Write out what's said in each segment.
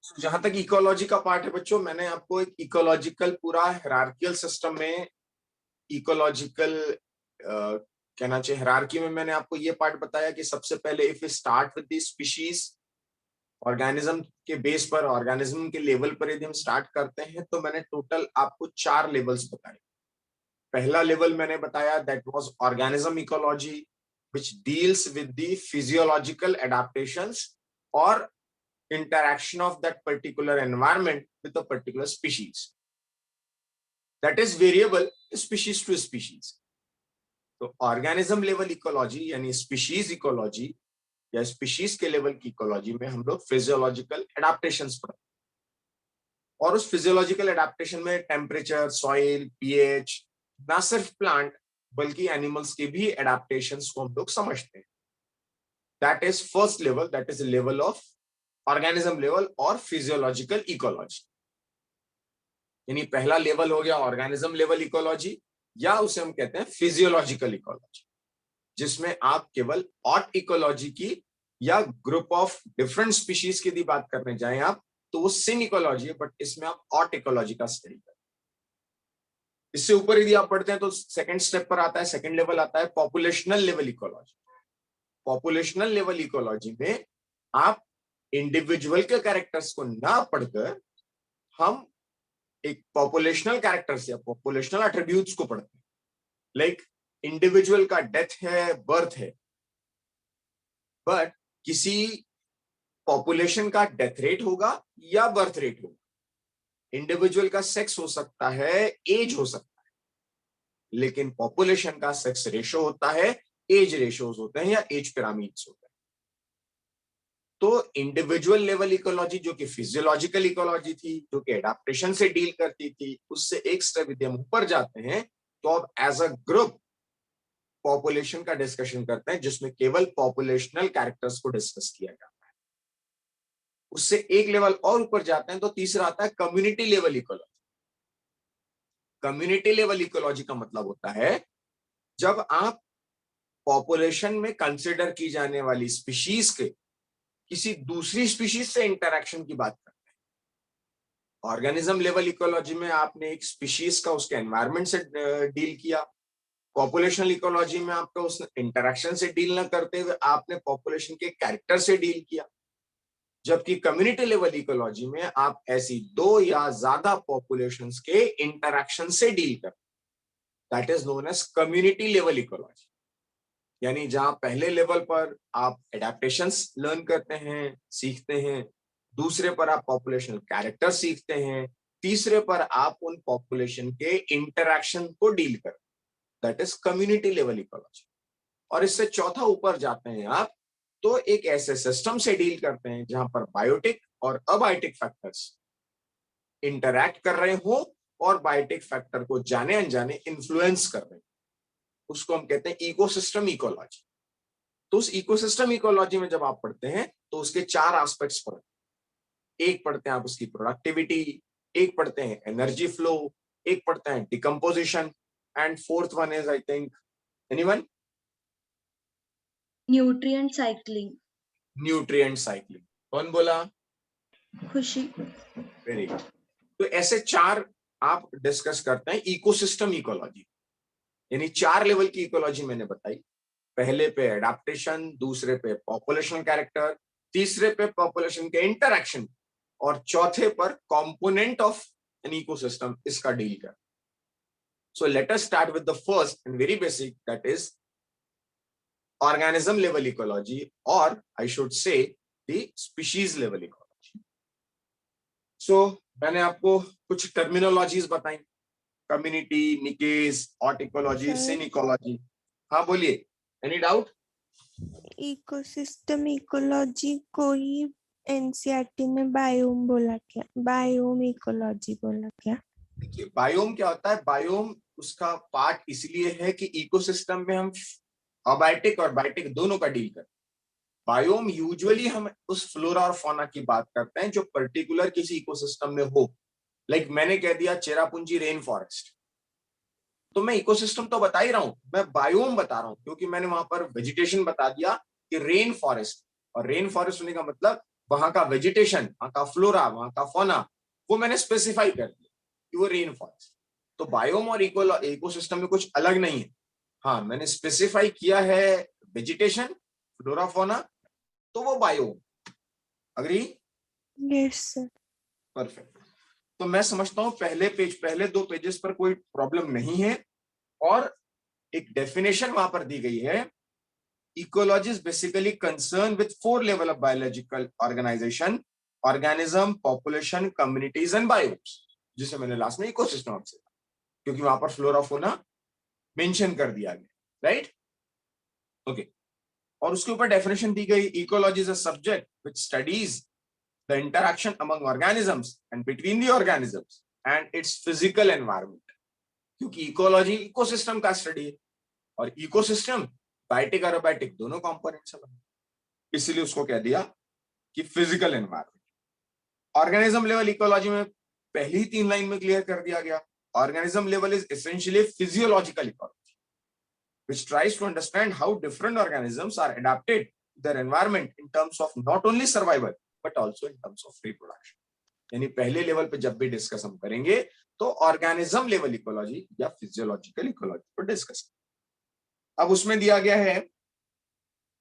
जहां तक इकोलॉजी का पार्ट है बच्चों, मैंने आपको एक इकोलॉजिकल पूरा हायरार्कियल सिस्टम में इकोलॉजिकल कहना चाहिए हायरार्की में मैंने आपको ये पार्ट बताया कि सबसे पहले if you start with the species, organism के बेस पर, ऑर्गेनिज्म के लेवल पर यदि हम स्टार्ट करते हैं तो मैंने टोटल आपको 4 लेवल्स बताए। पहला लेवल मैंने बताया that was organism ecology which deals with the physiological adaptations और interaction of that particular environment with a particular species that is variable species to species. तो ऑर्गेनिज्म लेवल इकोलॉजी यानी species ecology या species के level की ecology में हम लोग physiological adaptations पढ़ते हैं, और उस फिजियोलॉजिकल एडाप्टेशन में टेम्परेचर, सॉइल, पीएच, ना सिर्फ प्लांट बल्कि एनिमल्स के भी एडाप्टेशंस को हम लोग समझते हैं। That is first level, that is level of organism level और फिजियोलॉजिकल इकोलॉजी। यानी पहला लेवल हो गया ऑर्गेनिज्म लेवल इकोलॉजी, या उसे हम कहते हैं फिजियोलॉजिकल इकोलॉजी, जिसमें आप केवल ऑट इकोलॉजी की या ग्रुप ऑफ डिफरेंट स्पीशीज की यदि बात करने जाएं आप तो वो सिन इकोलॉजी है, बट इसमें आप ऑट इकोलॉजी का स्टडी करें। इससे ऊपर यदि आप पढ़ते हैं तो सेकंड स्टेप पर आता है, सेकंड लेवल आता है पॉपुलेशनल लेवल इकोलॉजी। पॉपुलेशनल लेवल इकोलॉजी में आप इंडिविजुअल के कैरेक्टर्स को ना पढ़कर हम एक पॉपुलेशनल कैरेक्टर्स या पॉपुलेशनल एट्रीब्यूट्स को पढ़ते हैं। लाइक इंडिविजुअल का डेथ है, बर्थ है, बट किसी पॉपुलेशन का डेथ रेट होगा या बर्थ रेट होगा, इंडिविजुअल का सेक्स हो सकता है, एज हो सकता है, लेकिन पॉपुलेशन का सेक्स रेशो होता है, एज रेशोज होते हैं या एज पिरामिड्स होते हैं। तो इंडिविजुअल लेवल इकोलॉजी जो कि फिजियोलॉजिकल इकोलॉजी थी, जो कि एडाप्टेशन से डील करती थी, उससे एक स्टेप यदि हम ऊपर जाते हैं तो अब एज अ ग्रुप पॉपुलेशन का डिस्कशन करते हैं, जिसमें केवल पॉपुलेशनल कैरेक्टर्स को डिस्कस किया जाता है। उससे एक लेवल और ऊपर जाते हैं तो तीसरा आता है community level ecology. Community level ecology का मतलब होता है जब आप पॉपुलेशन में कंसिडर की जाने वाली स्पीशीज के किसी दूसरी स्पीशीज से इंटरैक्शन की बात करते हैं। ऑर्गेनिज्म लेवल इकोलॉजी में आपने एक स्पीशीज का उसके एनवायरनमेंट से डील किया, पॉपुलेशनल इकोलॉजी में आपका उस इंटरैक्शन से डील न करते हुए आपने पॉपुलेशन के कैरेक्टर से डील किया, जबकि कम्युनिटी लेवल इकोलॉजी में आप ऐसी 2 या ज्यादा पॉपुलेशंस के इंटरैक्शन से डील करते। That is known as community level ecology. यानी जहां पहले लेवल पर आप एडेप्टेशंस लर्न करते हैं, सीखते हैं, दूसरे पर आप पॉपुलेशनल कैरेक्टर सीखते हैं, तीसरे पर आप उन पॉपुलेशन के इंटरैक्शन को डील करते हैं। That is community level ecology. और इससे चौथा ऊपर जाते हैं आप तो एक ऐसे सिस्टम से डील करते हैं जहां पर बायोटिक और अबायोटिक फैक्टर्स इंटरैक्ट कर रहे हो और बायोटिक फैक्टर को जाने अनजाने इन्फ्लुएंस कर रहे हैं। उसको हम कहते हैं इकोसिस्टम इकोलॉजी। तो उस इकोसिस्टम इकोलॉजी में जब आप पढ़ते हैं तो उसके 4 एस्पेक्ट्स पढ़ते हैं। एक पढ़ते हैं आप उसकी प्रोडक्टिविटी, एक पढ़ते हैं एनर्जी फ्लो, एक पढ़ते हैं decomposition, and fourth one is I think anyone, nutrient cycling. Nutrient cycling. कौन बोला? खुशी। Very good. तो ऐसे 4 आप डिस्कस करते हैं इकोसिस्टम इकोलॉजी। यानी 4 लेवल की इकोलॉजी मैंने बताई। पहले पे एडाप्टेशन, दूसरे पे पॉपुलेशन कैरेक्टर, तीसरे पे पॉपुलेशन के इंटरैक्शन, और चौथे पर कंपोनेंट ऑफ एन इकोसिस्टम, इसका डील कर। So let us start with the first and very basic, that is organism level ecology, और I should say the species level ecology. सो मैंने आपको कुछ टर्मिनोलॉजीज बताई, community, niches, autecology, synecology. हाँ बोलिए, एनी डाउट? इकोसिस्टम इकोलॉजी को ही NCERT में बायोम बोला क्या, बायोम इकोलॉजी बोला क्या? देखिए बायोम क्या होता है, बायोम उसका पार्ट इसलिए है कि इकोसिस्टम में हम अबायोटिक और बायोटिक दोनों का डील करते हैं। बायोम यूजुअली हम उस फ्लोरा और फौना की बात करते हैं जो पर्टिकुलर किसी इकोसिस्टम में हो। लाइक मैंने कह दिया चेरापूंजी रेन फॉरेस्ट, तो मैं इकोसिस्टम तो बता ही रहा हूं, मैं बायोम बता रहा हूं, क्योंकि मैंने वहां पर वेजिटेशन बता दिया कि रेन फॉरेस्ट, और रेन फॉरेस्ट होने का मतलब वहां का वेजिटेशन, वहां का फ्लोरा, वहां का फौना, वो मैंने स्पेसिफाई कर दिया कि वो रेन फॉरेस्ट। तो बायोम और इकोसिस्टम में कुछ अलग नहीं है। हाँ, मैंने स्पेसिफाई किया है वेजिटेशन, फ्लोरा, फौना, तो वो biome. Agree? Yes sir. Perfect. तो मैं समझता हूं पहले 2 पेजेस पर कोई प्रॉब्लम नहीं है। और एक डेफिनेशन वहां पर दी गई है, ecology is basically concerned with 4 level of biological organization: organism, population, communities and biomes, जिसे मैंने लास्ट में इकोसिस्टम आपसे कहा, क्योंकि वहां पर फ्लोरा फौना मेंशन कर दिया गया, राइट? ओके। और उसके ऊपर डेफिनेशन दी गई, ecology is a subject which studies the interaction among organisms and between the organisms and it's physical environment. क्योंकि इकोलॉजी इकोसिस्टम का स्टडी है, और इकोसिस्टम बायोटिक और अबायोटिक दोनों कंपोनेंट्स हैं, इसलिए उसको कह दिया कि physical environment. Organism level ecology में पहली 3 लाइन में क्लियर कर दिया गया, organism level is essentially physiological ecology which tries to understand how different organisms are adapted to their environment in terms of not only survival but also in terms of reproduction। यानी पहले level पे जब भी discuss हम करेंगे तो organism level ecology या physiological ecology पर डिस्कस। अब उसमें दिया गया है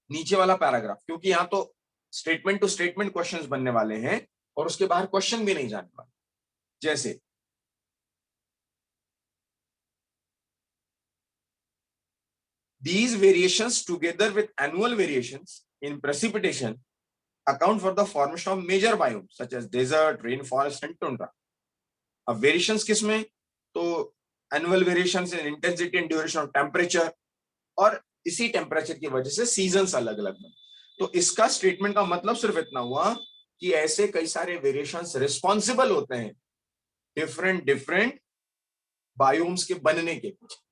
नीचे वाला पैराग्राफ, क्योंकि यहां तो स्टेटमेंट टू स्टेटमेंट क्वेश्चंस बनने वाले हैं और उसके बाहर क्वेश्चन भी नहीं जाने वाले। जैसे these variations together with annual variations in precipitation account for the formation of major biomes such as desert, rainforest and tundra। अब वेरिएशंस किसमें? तो annual variations in intensity and duration of temperature, और इसी टेम्परेचर की वजह से seasons अलग अलग बने। तो इसका स्टेटमेंट का मतलब सिर्फ इतना हुआ कि ऐसे कई सारे वेरिएशंस रिस्पॉन्सिबल होते हैं डिफरेंट बायोम्स के बनने के पीछे।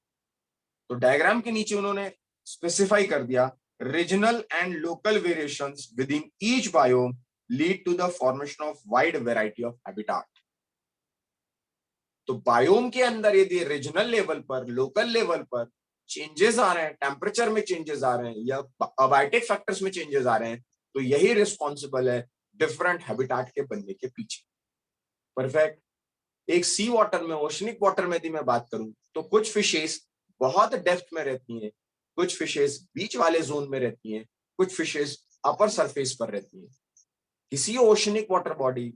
तो डायग्राम के नीचे उन्होंने स्पेसिफाई कर दिया, regional and local variations within each biome lead to the formation of wide variety of habitat. तो बायोम के अंदर यदि रीजनल लेवल पर, लोकल लेवल पर चेंजेस आ रहे हैं, टेम्परेचर में चेंजेस आ रहे हैं या अबायोटिक फैक्टर्स में चेंजेस आ रहे हैं, तो यही रिस्पॉन्सिबल है डिफरेंट हैबिटाट के बनने के पीछे। परफेक्ट। एक सी वाटर में, ओशनिक वाटर में यदि मैं बात करूं तो कुछ फिशेस बहुत डेप्थ में रहती हैं, कुछ फिशेस बीच वाले जोन में रहती हैं, कुछ फिशेस अपर सरफेस पर रहती हैं। किसी ओशनिक वाटर बॉडी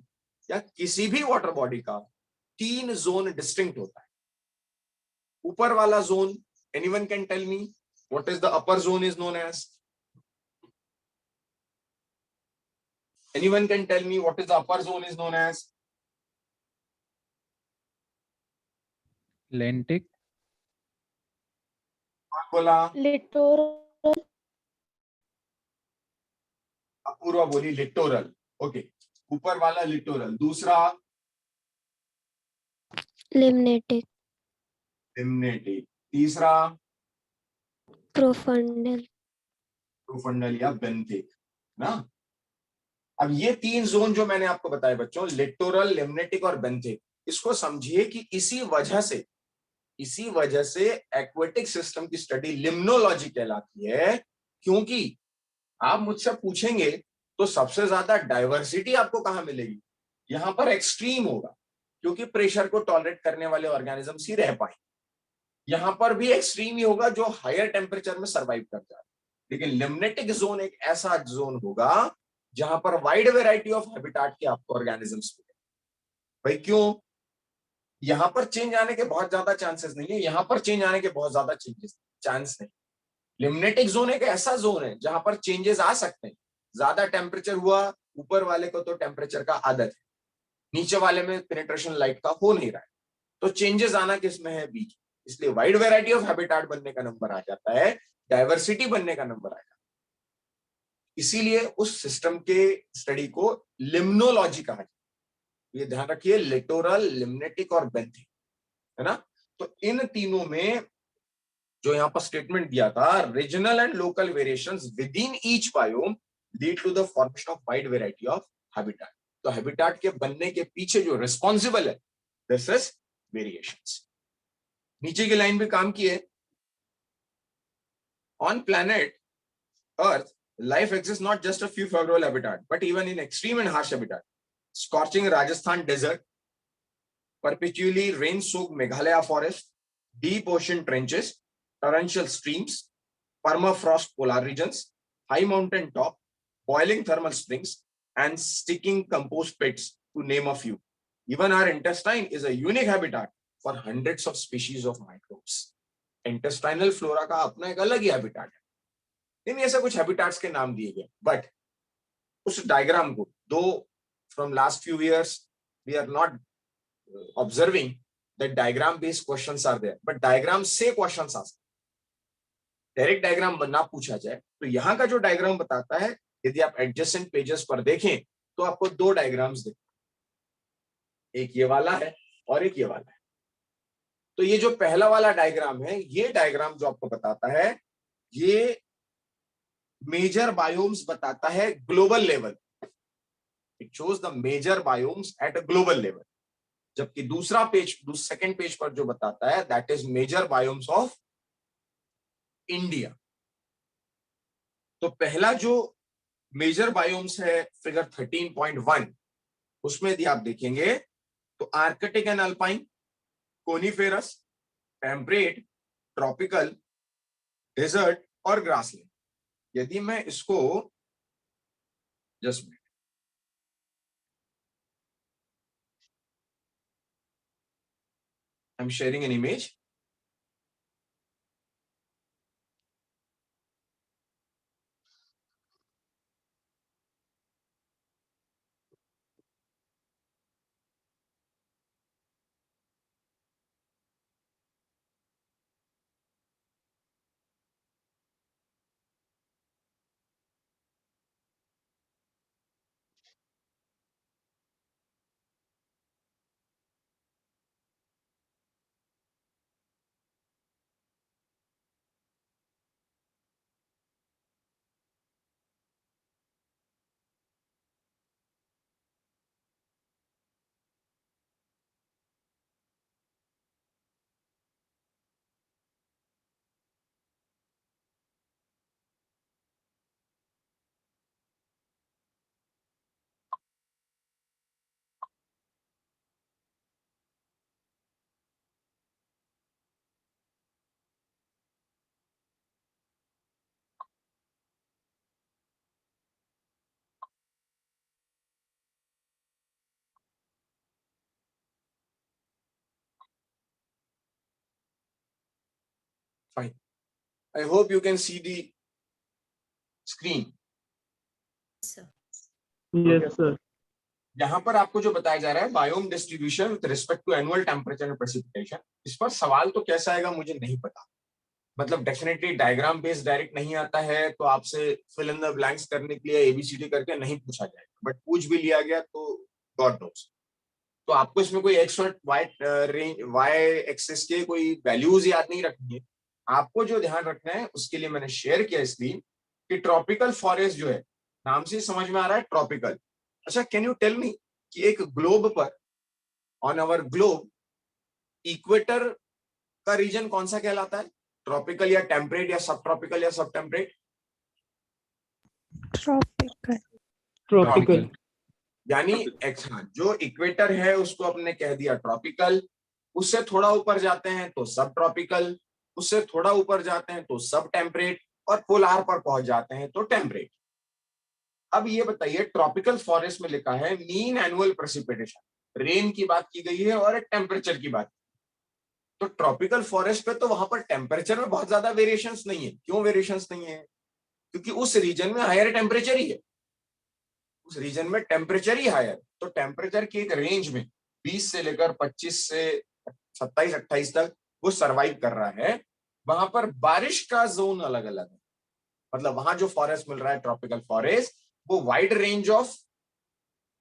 या किसी भी वाटर बॉडी का 3 जोन डिस्टिंक्ट होता है। ऊपर वाला zone, anyone can tell me what is the upper zone is known as? Anyone can tell me what is the upper zone is known as? Lentic. बोला littoral. Apoorva बोली littoral. Okay, ऊपर वाला littoral. दूसरा limnetic. Limnetic. तीसरा profundal. Profundal या benthic ना। अब ये 3 जोन जो मैंने आपको बताए बच्चों, लिटोरल, लिम्नेटिक और बेंथिक, इसको समझिए कि इसी वजह से एक्वेटिक सिस्टम की स्टडी लिम्नोलॉजी कहलाती है। क्योंकि आप मुझसे पूछेंगे तो सबसे ज्यादा डाइवर्सिटी आपको कहां मिलेगी? यहां पर एक्सट्रीम होगा, क्योंकि प्रेशर को टॉलरेट करने वाले ऑर्गेनिजम्स ही रह पाए। यहां पर भी एक्सट्रीम ही होगा जो हायर टेम्परेचर में सर्वाइव कर जाए। लेकिन लिम्नेटिक जोन एक ऐसा जोन होगा जहां पर वाइड वेराइटी ऑफ हैबिटाट के आपको ऑर्गेनिजम्स मिले। भाई क्यों? यहां पर चेंज आने के बहुत ज्यादा चांसेस नहीं है, यहां पर चेंज आने के बहुत ज्यादा चांस नहीं। लिम्नेटिक जोन एक ऐसा जोन है जहां पर चेंजेस आ सकते हैं। ज्यादा टेम्परेचर हुआ, ऊपर वाले को तो टेम्परेचर का आदत है, नीचे वाले में पेनिट्रेशन लाइट का हो नहीं रहा है, तो चेंजेस आना किस में है? बीच। इसलिए वाइड वैरायटी ऑफ हैबिटाट बनने का नंबर आ जाता है, डाइवर्सिटी बनने का नंबर आ जाता है। इसीलिए उस सिस्टम के स्टडी को लिम्नोलॉजी कहा जाता है। ये ध्यान रखिए, लिटोरल, लिम्नेटिक और बेंथिक, है ना। तो इन तीनों में जो यहां पर स्टेटमेंट दिया था, regional and local variations within each biome lead to the formation of wide variety of habitat. तो हैबिटाट के बनने के पीछे जो रिस्पॉन्सिबल है, दिस इज वेरिएशंस। नीचे की लाइन भी काम की है। On planet earth Life exists not just a few favorable habitat, but even in extreme and harsh habitat. Scorching Rajasthan desert, perpetually rain-soaked Meghalaya forest, deep ocean trenches, torrential streams, permafrost polar regions, high mountain top, boiling thermal springs, and sticking compost pits, to name a few. Even our intestine is a unique habitat for hundreds of species of microbes. Intestinal flora का अपना एक अलग ही habitat है. इन ऐसे कुछ habitats के नाम दिए गए. But उस diagram को, though from last few years we are not observing that diagram based questions are there, but diagram से questions आ सकते. डायरेक्ट डायग्राम बनना पूछा जाए तो यहाँ का जो डायग्राम बताता है, यदि आप एडजेसेंट पेजेस पर देखें तो आपको दो डायग्राम्स दिखते, एक ये वाला है और एक ये वाला है. तो ये जो पहला वाला डायग्राम है, ये डायग्राम जो आपको बताता है, ये मेजर बायोम्स बताता है global level. It shows the major biomes at a global level. जबकि दूसरा पेज, सेकंड पेज पर जो बताता है, that is major biomes of India. तो पहला जो मेजर बायोम्स है फिगर 13.1, उसमें यदि आप देखेंगे तो arctic and alpine, coniferous, temperate, tropical, desert और ग्रासलैंड. यदि मैं इसको just I am sharing an image. Fine. I hope you can see the screen. Yes, sir. यहाँ पर आपको जो बताया जा रहा है, biome distribution with respect to annual temperature and precipitation. इस पर सवाल तो कैसा आएगा मुझे नहीं पता. मतलब डेफिनेटली डायग्राम बेस्ड डायरेक्ट नहीं आता है, तो आपसे फिल इन द ब्लैंक्स करने के लिए एबीसीडी करके नहीं पूछा जाएगा. बट पूछ भी लिया गया तो गॉड नोस. तो आपको इसमें कोई एक्स और वाई एक्सिस के कोई वैल्यूज याद नहीं रखनी है. आपको जो ध्यान रखना है उसके लिए मैंने शेयर किया स्क्रीन कि ट्रॉपिकल फॉरेस्ट जो है, नाम से समझ में आ रहा है ट्रॉपिकल. अच्छा, कैन यू टेल मी कि एक ग्लोब पर, ऑन आवर ग्लोब, इक्वेटर का रीजन कौन सा कहलाता है? ट्रॉपिकल या टेम्परेट या सब ट्रॉपिकल या सब टेम्परेट? Tropical. यानी जो इक्वेटर है उसको अपने कह दिया ट्रॉपिकल. उससे थोड़ा ऊपर जाते हैं तो सब ट्रॉपिकल, उससे थोड़ा ऊपर जाते हैं तो सब टेम्परेट, और पोलार पर पहुंच जाते हैं तो टेम्परेट. अब ये बताइए, ट्रॉपिकल फॉरेस्ट में लिखा है मीन एनुअल प्रेसिपिटेशन, रेन की बात की गई है और एक टेम्परेचर की बात. तो ट्रॉपिकल फॉरेस्ट पे तो वहां पर टेम्परेचर में बहुत ज्यादा वेरिएशंस नहीं है. क्यों वेरिएशंस नहीं है? क्योंकि उस रीजन में हायर टेम्परेचर ही है. उस रीजन में टेम्परेचर ही हायर. तो टेम्परेचर की एक रेंज में 20 से लेकर 25 से 27-28 तक वो सरवाइव कर रहा है. वहां पर बारिश का जोन अलग अलग है. मतलब वहां जो फॉरेस्ट मिल रहा है ट्रॉपिकल फॉरेस्ट, वो wide range of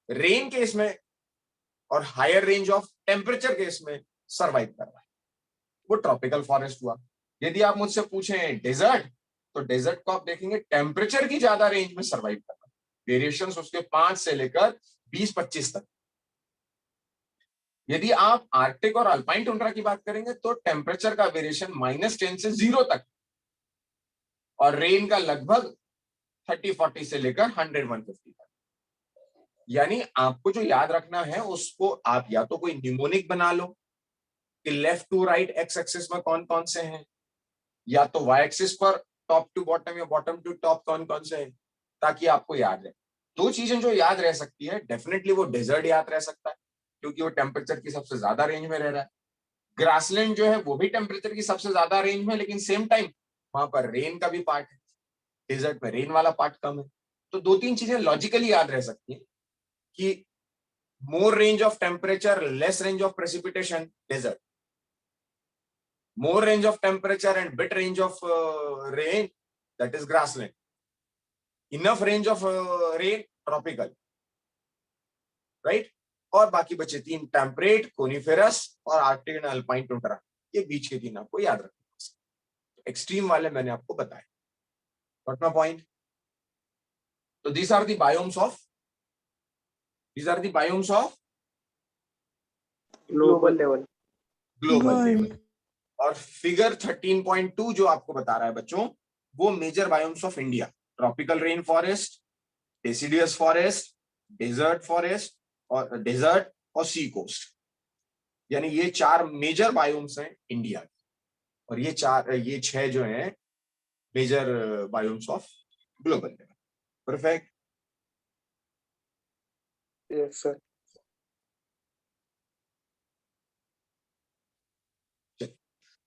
rain case में और higher range of temperature case में सरवाइव कर रहा है. वो ट्रॉपिकल फॉरेस्ट हुआ. यदि आप मुझसे पूछें डेजर्ट, तो डेजर्ट को आप देखेंगे टेम्परेचर की ज्यादा रेंज में सरवाइव कर रहा है. वेरिएशंस उसके 5 से लेकर 20-25 तक. यदि आप आर्कटिक और अल्पाइन टुंड्रा की बात करेंगे तो टेम्परेचर का वेरिएशन -10 से 0 तक, और रेन का लगभग 30-40 से लेकर 100-150 तक। यानी आपको जो याद रखना है उसको आप या तो कोई न्यूमोनिक बना लो कि left to right X axis में कौन कौन से हैं, या तो वाई एक्सिस पर टॉप टू बॉटम या बॉटम टू टॉप कौन कौन से हैं, ताकि आपको याद रहे। दो चीजें जो याद रह सकती है, डेफिनेटली वो डेजर्ट याद रह सकता है क्योंकि वो टेम्परेचर की सबसे ज्यादा रेंज में रह रहा है। ग्रासलैंड जो है वो भी टेम्परेचर की सबसे ज्यादा रेंज में, लेकिन सेम टाइम वहां पर रेन का भी पार्ट है, डेजर्ट में रेन वाला पार्ट कम है। तो दो तीन चीजें लॉजिकली याद रह सकती हैं कि more range of temperature, less range of precipitation, desert. More range of temperature and bit range of rain, that is grassland. Enough range of rain, tropical. Right? और बाकी बचे तीन, टेम्परेट, कोनिफेरस और आर्कटिक एंड अल्पाइन टुंड्रा। ये बीच के तीन आपको याद रखना। एक्सट्रीम वाले मैंने आपको बताए। Got my point? So these are the biomes of global level. global World. level. और फिगर 13.2 जो आपको बता रहा है बच्चों, वो major biomes of India, tropical rain forest, deciduous forest, desert और सी कोस्ट। यानी ये चार मेजर बायोम्स हैं इंडिया के, और ये छह जो हैं major biomes of global level. Perfect. Yes, sir.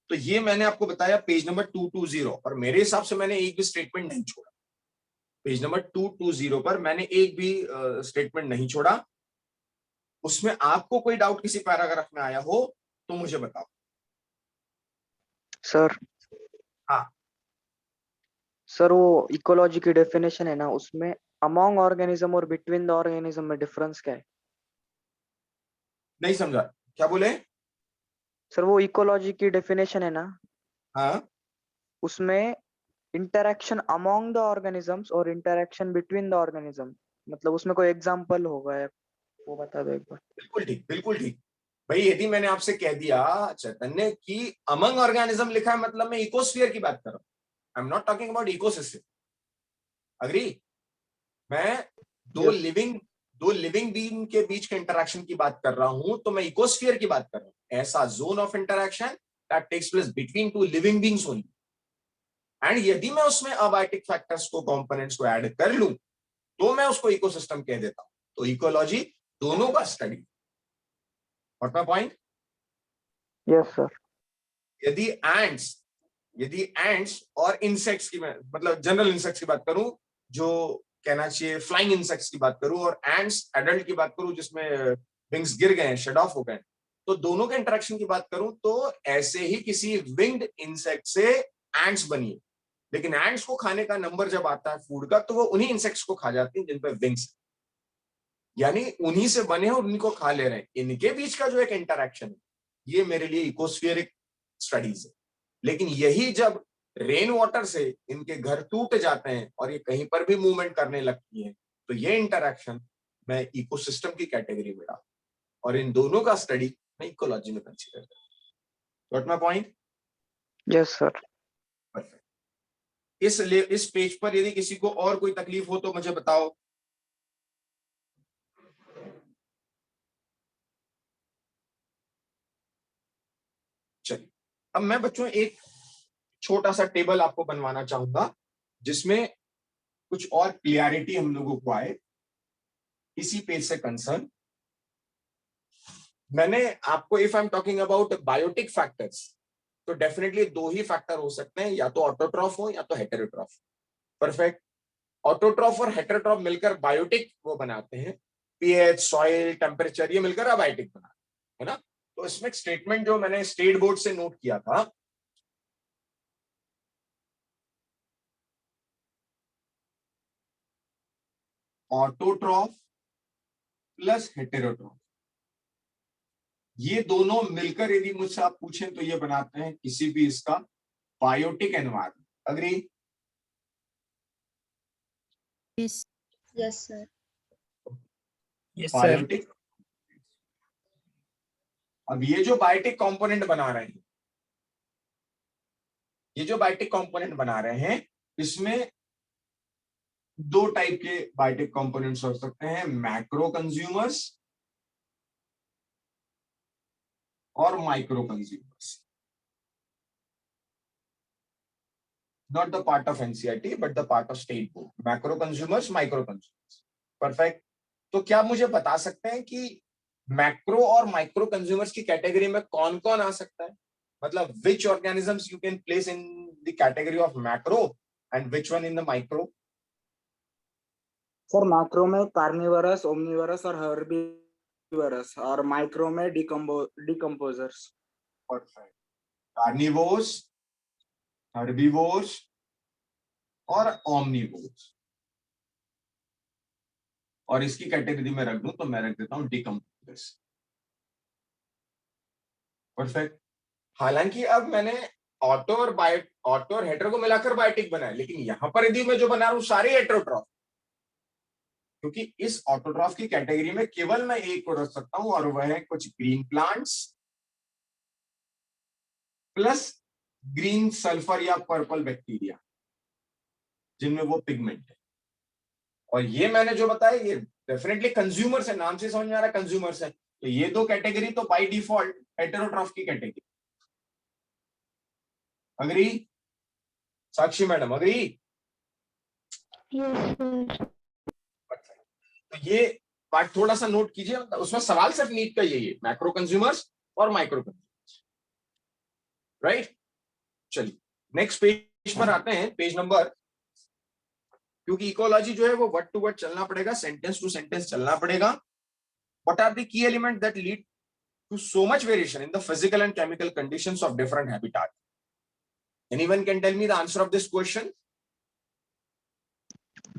तो ये मैंने आपको बताया पेज नंबर 220, और मेरे हिसाब से मैंने एक भी स्टेटमेंट नहीं छोड़ा। पेज नंबर 220 पर मैंने एक भी स्टेटमेंट नहीं छोड़ा। उसमें आपको कोई डाउट किसी पैराग्राफ में आया हो तो मुझे बताओ। सर, हाँ सर वो इकोलॉजी की डेफिनेशन है ना, उसमें अमॉन्ग ऑर्गेनिज्म और बिटवीन द ऑर्गेनिज्म में डिफरेंस क्या है? नहीं समझा, क्या बोले? सर वो इकोलॉजी की डेफिनेशन है ना, हाँ उसमें इंटरेक्शन अमॉन्ग द ऑर्गेनिजम्स और इंटरेक्शन बिटवीन द ऑर्गेनिज्म, मतलब उसमें कोई एग्जांपल होगा या वो बता दो एक बार। बिल्कुल ठीक, बिल्कुल ठीक। भाई यदि मैंने आपसे कह दिया चैतन्य कि अमंग ऑर्गेनिज्म लिखा है, मतलब मैं इकोस्फीयर की बात कर रहा हूं। I am not talking about ecosystem. Agree? मैं दो Yes. लिविंग बीइंग के बीच के इंटरेक्शन की बात कर रहा हूं, तो मैं इकोस्फीयर की बात कर रहा हूं। ऐसा zone of interaction that takes place between two living beings only. And यदि मैं उसमें अबायोटिक फैक्टर्स को, कंपोनेंट्स को ऐड कर लूं, तो मैं उसको इकोसिस्टम कह देता हूं। तो इकोलॉजी दोनों का study. What my point? Yes sir. यदि एंट्स और इंसेक्ट्स की, मैं मतलब जनरल इंसेक्ट्स की बात करूं, जो कहना चाहिए फ्लाइंग इंसेक्ट्स की बात करूं, और एंट्स एडल्ट की बात करूं जिसमें विंग्स गिर गए, शेड ऑफ हो गए, तो दोनों के इंटरेक्शन की बात करूं, तो ऐसे ही किसी विंग्ड इंसेक्ट से एंट्स बनी। लेकिन एंट्स को खाने का नंबर जब आता है फूड का, तो वो उन्हीं इंसेक्ट्स को खा जाती हैं जिन पे विंग्स, यानी उन्हीं से बने हैं और उन्हीं को खा ले रहे हैं। इनके बीच का जो एक इंटरेक्शन है, ये मेरे लिए इकोस्फीयरिक स्टडीज है। लेकिन यही जब रेन वाटर से इनके घर टूट जाते हैं और ये कहीं पर भी मूवमेंट करने लगती है, तो ये इंटरेक्शन मैं इकोसिस्टम की कैटेगरी में डालूं, और इन दोनों का स्टडी मैं इकोलॉजी में कंसीडर करता हूं। Got my point? Yes sir. Perfect. इस पेज पर यदि किसी को और कोई तकलीफ हो तो मुझे बताओ। चलिए, अब मैं बच्चों एक छोटा सा टेबल आपको बनवाना चाहूंगा जिसमें कुछ और क्लियरिटी हम लोगों को आए इसी पेज से कंसर्न। मैंने आपको, if I am talking about biotic factors, तो डेफिनेटली दो ही फैक्टर हो सकते हैं, या तो ऑटोट्रॉफ हो या तो हेटेरोट्रॉफ। परफेक्ट। ऑटोट्रॉफ और हेटेरोट्रॉफ मिलकर बायोटिक वो बनाते हैं, पीएच, सॉइल, टेम्परेचर, ये मिलकर अबायोटिक बनाते हैं, है ना? तो इसमें एक स्टेटमेंट जो मैंने स्टेट बोर्ड से नोट किया था, ऑटोट्रॉफ प्लस हेटेरोट्रॉफ, ये दोनों मिलकर यदि मुझसे आप पूछें तो ये बनाते हैं किसी भी इसका biotic environment. Agree? Yes. Yes, sir. Yes, sir. Biotic. अब ये जो बायोटिक कंपोनेंट बना रहे हैं, इसमें दो टाइप के बायोटिक कंपोनेंट्स हो सकते हैं, मैक्रो कंज्यूमर्स और micro consumers. Not the part of NCERT, but the part of state board. Macro consumers, micro consumers. Perfect. तो क्या आप मुझे बता सकते हैं कि मैक्रो और माइक्रो कंज्यूमर्स की कैटेगरी में कौन कौन आ सकता है? मतलब which organisms you can place in the category of macro and which one in the micro? Sir macro में कार्निवरस, ओमनिवरस और हर्बीवरस, और माइक्रो में डिकम्पोजर्स. Perfect. Carnivores, herbivores और omnivores. और इसकी कैटेगरी में रख दूं तो मैं रख देता हूं डिकम्पोजर्स. परफेक्ट. हालांकि अब मैंने ऑटो और हेटेरो को मिलाकर बायोटिक बनाया, लेकिन यहां पर यदि मैं जो बना रहा हूं सारे हेटेरोट्रॉफ, क्योंकि इस ऑटोट्रॉफ की कैटेगरी में केवल मैं एक को रख सकता हूं और वह है कुछ green plants plus green sulphur या पर्पल बैक्टीरिया जिनमें वो पिगमेंट है. और ये मैंने जो बताया ये डेफिनेटली कंज्यूमर्स है, नाम से समझ में आ रहा है कंज्यूमर्स है. तो ये दो कैटेगरी तो बाय डिफॉल्ट हेटेरोट्रॉफ की कैटेगरी. अग्री साक्षी मैडम? अग्री? Yes sir. तो ये पार्ट थोड़ा सा नोट कीजिए, उसमें सवाल सिर्फ नीट का यही है, मैक्रो कंज्यूमर्स और माइक्रो कंज्यूमर्स. राइट. चलिए नेक्स्ट पेज पर आते हैं, पेज नंबर, क्योंकि इकोलॉजी जो है वो वर्ड टू वर्ड चलना पड़ेगा, सेंटेंस टू सेंटेंस चलना पड़ेगा. What are the key element that lead to so much variation in the physical and chemical conditions of different habitat? Anyone can tell me the answer of this question?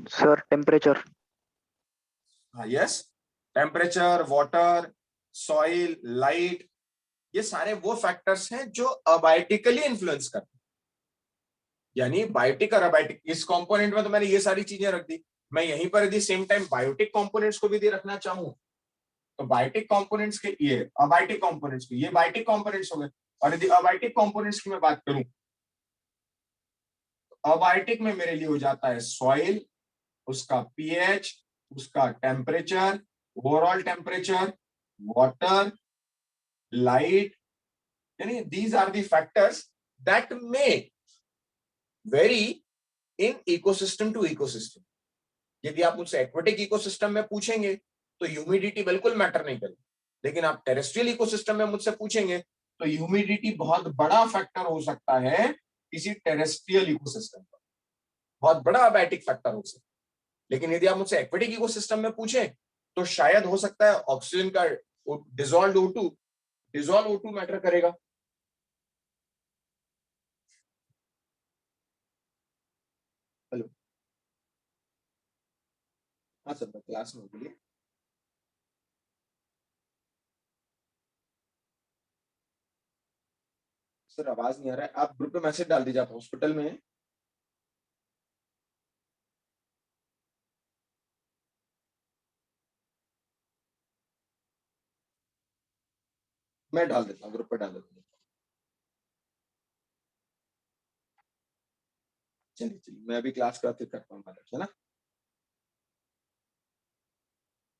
Sir, temperature. Yes, temperature, water, soil, light, ये सारे वो factors हैं जो अबायोटिकली influence करते हैं. यानी biotic और abiotic, इस कंपोनेंट में तो मैंने ये सारी चीजें रख दी. मैं यहीं पर यदि सेम टाइम बायोटिक कंपोनेंट्स को भी दे रखना चाहूं तो बायोटिक कंपोनेंट्स के ये अबायोटिक कंपोनेंट्स के ये बायोटिक कंपोनेंट्स हो गए. और यदि अबायोटिक कंपोनेंट्स की मैं बात करूं, अबायोटिक में मेरे लिए हो जाता है सॉइल, उसका पीएच, उसका temperature, overall temperature, water, light. यानी these are the factors that may vary in ecosystem to ecosystem. यदि आप मुझसे एक्वेटिक इकोसिस्टम में पूछेंगे तो ह्यूमिडिटी बिल्कुल मैटर नहीं करेगी, लेकिन आप टेरेस्ट्रियल इकोसिस्टम में मुझसे पूछेंगे तो ह्यूमिडिटी बहुत बड़ा फैक्टर हो सकता है किसी टेरेस्ट्रियल इकोसिस्टम पर, बहुत बड़ा अबायोटिक फैक्टर हो सकता है. लेकिन यदि आप मुझसे एक्वेटिक इकोसिस्टम में पूछें तो शायद हो सकता है ऑक्सीजन का डिसॉल्व्ड O2 मैटर करेगा. हेलो, हाँ सर, क्लास में बोलिए. सर आवाज नहीं आ रहा है, आप ग्रुप में मैसेज डाल दीजिए, आप हॉस्पिटल में हैं. मैं डाल देता हूँ, ग्रुप पे डाल देता हूँ. चलिए मैं अभी क्लास का फिर करता हूँ, है ना.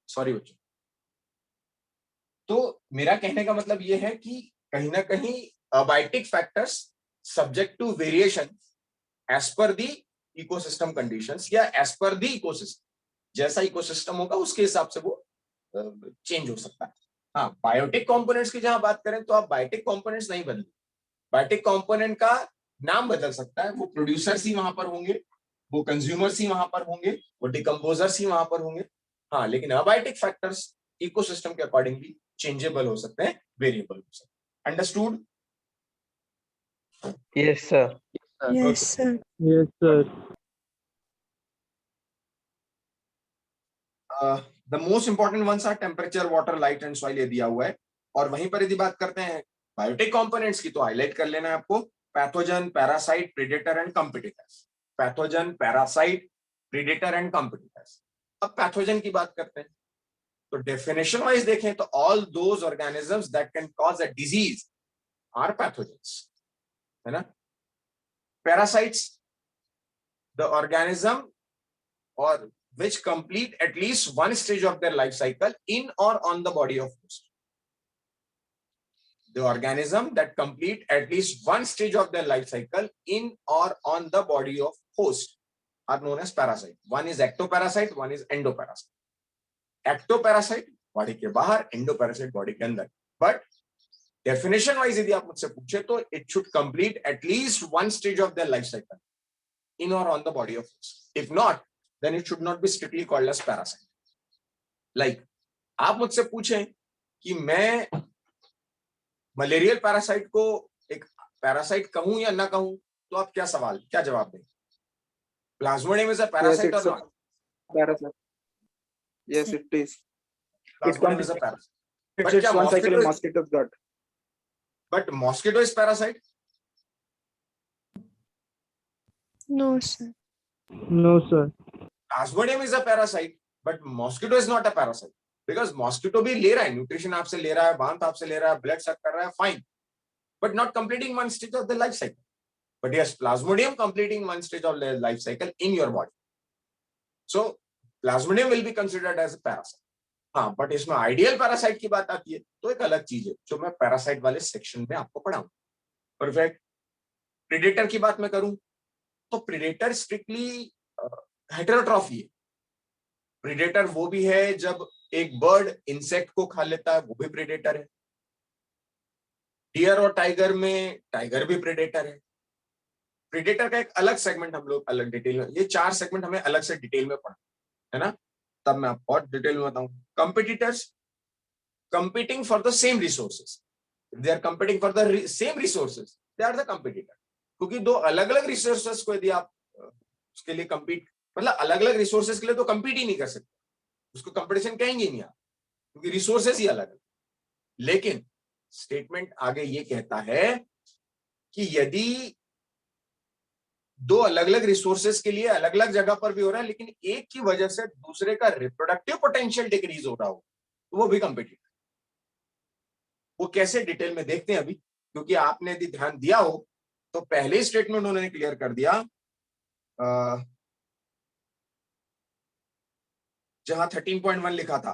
सॉरी बच्चों. तो मेरा कहने का मतलब ये है कि कहीं ना कहीं abiotic factors subject to variation as per the ecosystem conditions या एज पर दी इकोसिस्टम. जैसा इकोसिस्टम होगा उसके हिसाब से वो चेंज हो सकता है. हाँ, बायोटिक कंपोनेंट्स की जहां बात करें तो आप बायोटिक कंपोनेंट्स नहीं बदले. बायोटिक कंपोनेंट का नाम बदल सकता है, वो प्रोड्यूसर्स ही वहां पर होंगे, वो कंज्यूमर्स ही वहां पर होंगे, वो डिकम्पोजर्स ही वहां पर होंगे. हाँ, लेकिन अबायोटिक फैक्टर्स इकोसिस्टम के अकॉर्डिंगली चेंजेबल हो सकते हैं, वेरिएबल हो सकते हैं. Understood? Yes, sir. Yes sir. Yes, sir. The most important ones are temperature, water, light and soil, ये दिया हुआ है. और वहीं पर यदि बात करते हैं बायोटिक कंपोनेंट्स की तो हाईलाइट कर लेना है आपको, pathogen, parasite, predator and competitors. Pathogen, parasite, predator and competitors. अब पैथोजन की बात करते हैं तो डेफिनेशन वाइज देखें तो all those organisms that can cause a disease are pathogens, है ना. Parasites, the organism or which complete at least one stage of their life cycle in or on the body of host. The organism that complete at least one stage of their life cycle in or on the body of host are known as parasite. One is ectoparasite, one is endoparasite. Ectoparasite body के बाहर, endoparasite body के अंदर. But definition wise यदि आप मुझसे पूछे तो it should complete at least one stage of their life cycle in और on the body of host. If not, then it should not be strictly called as parasite. Like, आप मुझसे पूछें कि मैं मलेरियल पैरासाइट को एक पैरासाइट कहूं या ना कहूं, तो आप क्या जवाब दें? प्लाज्मोडियम इज अ पैरासाइट और not? Parasite. Yes, it is. Plasmodium is a parasite. It's one cycle in mosquito's gut. But mosquito is parasite? No, sir. No, sir. Plasmodium is a parasite, but mosquito is not a parasite. Because mosquito भी ले रहा है, nutrition आपसे ले रहा है, बांत आपसे ले रहा है, ब्लड सक कर रहा है, fine. But not completing one stage of the life cycle. But yes, Plasmodium completing one stage of the life cycle in your body. So Plasmodium will be considered as a parasite. हाँ, but इसमें ideal parasite की बात आती है तो एक अलग चीज है जो मैं पैरासाइट वाले सेक्शन में आपको पढ़ाऊं. परफेक्ट. प्रेडेटर की बात मैं करूं तो प्रेडेटर स्ट्रिक्टली हेटेरोट्रॉफी है. प्रेडेटर वो भी है जब एक बर्ड इंसेक्ट को खा लेता है, वो भी प्रेडेटर है. डियर और टाइगर में टाइगर भी प्रेडेटर है. प्रेडेटर का एक अलग सेगमेंट हम लोग अलग डिटेल में, ये 4 सेगमेंट हमें अलग से डिटेल में पढ़ना है ना, तब मैं आपको और डिटेल में बताऊं. Competitors competing for the same resources. If they are competing for the same resources, they are the competitor. क्योंकि दो अलग अलग रिसोर्सेस को यदि आप उसके लिए compete, मतलब अलग अलग रिसोर्सेस के लिए तो compete ही नहीं कर सकते, उसको कंपटीशन कहेंगे नहीं आप, क्योंकि रिसोर्सेस ही अलग है. लेकिन स्टेटमेंट आगे ये कहता है कि यदि दो अलग अलग रिसोर्सेस के लिए अलग अलग जगह पर भी हो रहा है, लेकिन एक की वजह से दूसरे का रिप्रोडक्टिव पोटेंशियल डिक्रीज हो रहा हो, तो वो भी कंपीटिटर. वो कैसे डिटेल में देखते हैं अभी, क्योंकि आपने यदि ध्यान दिया हो तो पहले स्टेटमेंट उन्होंने क्लियर कर दिया जहां 13.1 लिखा था,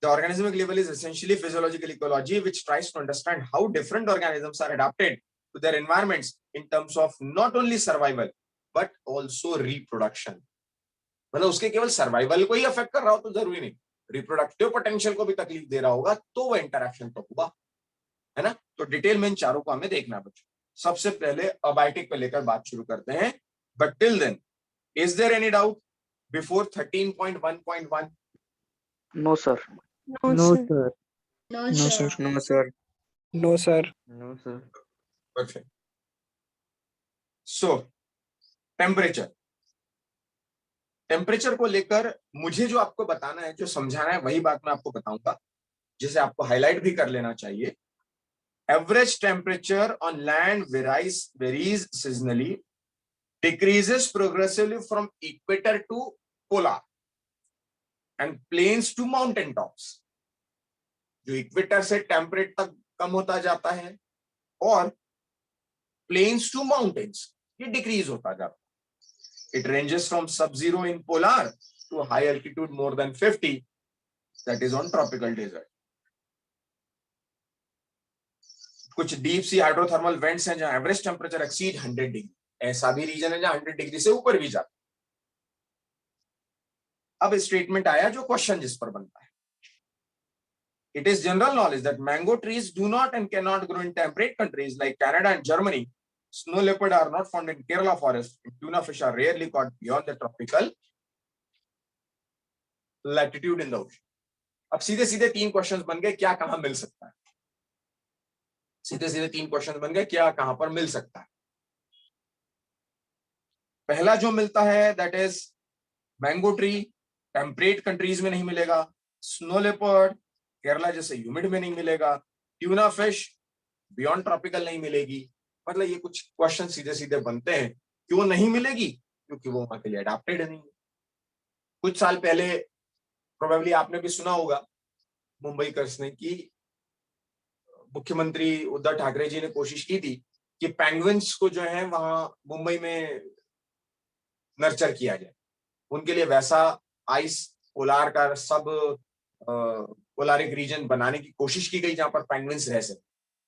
the organismic level is essentially physiological ecology which tries to understand how different organisms are adapted to their environments in terms of not only survival but also reproduction. मतलब उसके केवल सर्वाइवल को ही अफेक्ट कर रहा हो तो जरूरी नहीं, रिप्रोडक्टिव पोटेंशियल को भी तकलीफ दे रहा होगा तो वो इंटरैक्शन तो हुआ है ना. तो डिटेल में इन चारों को हमें देखना है बच्चों. सबसे पहले अबायोटिक पे लेकर बात शुरू करते हैं. But till then, is there any doubt before 13.1.1? No, sir. No, sir. No, No, sir. sir. No, sir. No, sir. No, sir. Perfect. So temperature, temperature को लेकर मुझे जो आपको बताना है, जो समझाना है, वही बात मैं आपको बताऊंगा, जिसे आपको हाईलाइट भी कर लेना चाहिए. Average temperature on land varies seasonally, decreases progressively from equator to polar and plains to mountain tops. जो इक्वेटर से टेम्परेट तक कम होता जाता है और प्लेन्स टू माउंटेन्स ये डिक्रीज होता जाता है. It ranges from sub-zero in polar to high altitude more than 50, that is on tropical desert. कुछ डीप सी हाइड्रोथर्मल वेंट्स हैं जहां एवरेज टेम्परेचर एक्सीड 100 डिग्री. ऐसा भी रीजन है जहां 100 डिग्री से ऊपर भी जाता. अब स्टेटमेंट आया जो क्वेश्चन जिस पर बनता है. It is general knowledge that mango trees do not and cannot grow in temperate countries like Canada and Germany. Snow leopard are not found in Kerala forest. Tuna fish are rarely caught beyond the tropical latitude in the ocean. अब सीधे सीधे 3 questions बन गए, क्या कहां मिल सकता है. सीधे सीधे 3 क्वेश्चंस बन गए, क्या कहां पर मिल सकता है. पहला जो मिलता है that is mango tree, temperate countries में नहीं मिलेगा. स्नो लेपर्ड केरला जैसे ह्यूमिड में नहीं मिलेगा. ट्यूना फिश बियॉन्ड ट्रॉपिकल नहीं मिलेगी. मतलब ये कुछ क्वेश्चन सीधे सीधे बनते हैं. क्यों नहीं मिलेगी? क्योंकि वो वहां के लिए अडॉप्टेड नहीं. कुछ साल पहले प्रोबेबली आपने भी सुना होगा मुंबई कर्स ने कि मुख्यमंत्री उद्धव ठाकरे जी ने कोशिश की थी कि पेंगुइन्स को जो है वहां मुंबई में नर्चर किया जाए. उनके लिए वैसा आइस पोलार का सब पोलारिक रीजन बनाने की कोशिश की गई जहां पर पेंगुइन्स रह सके।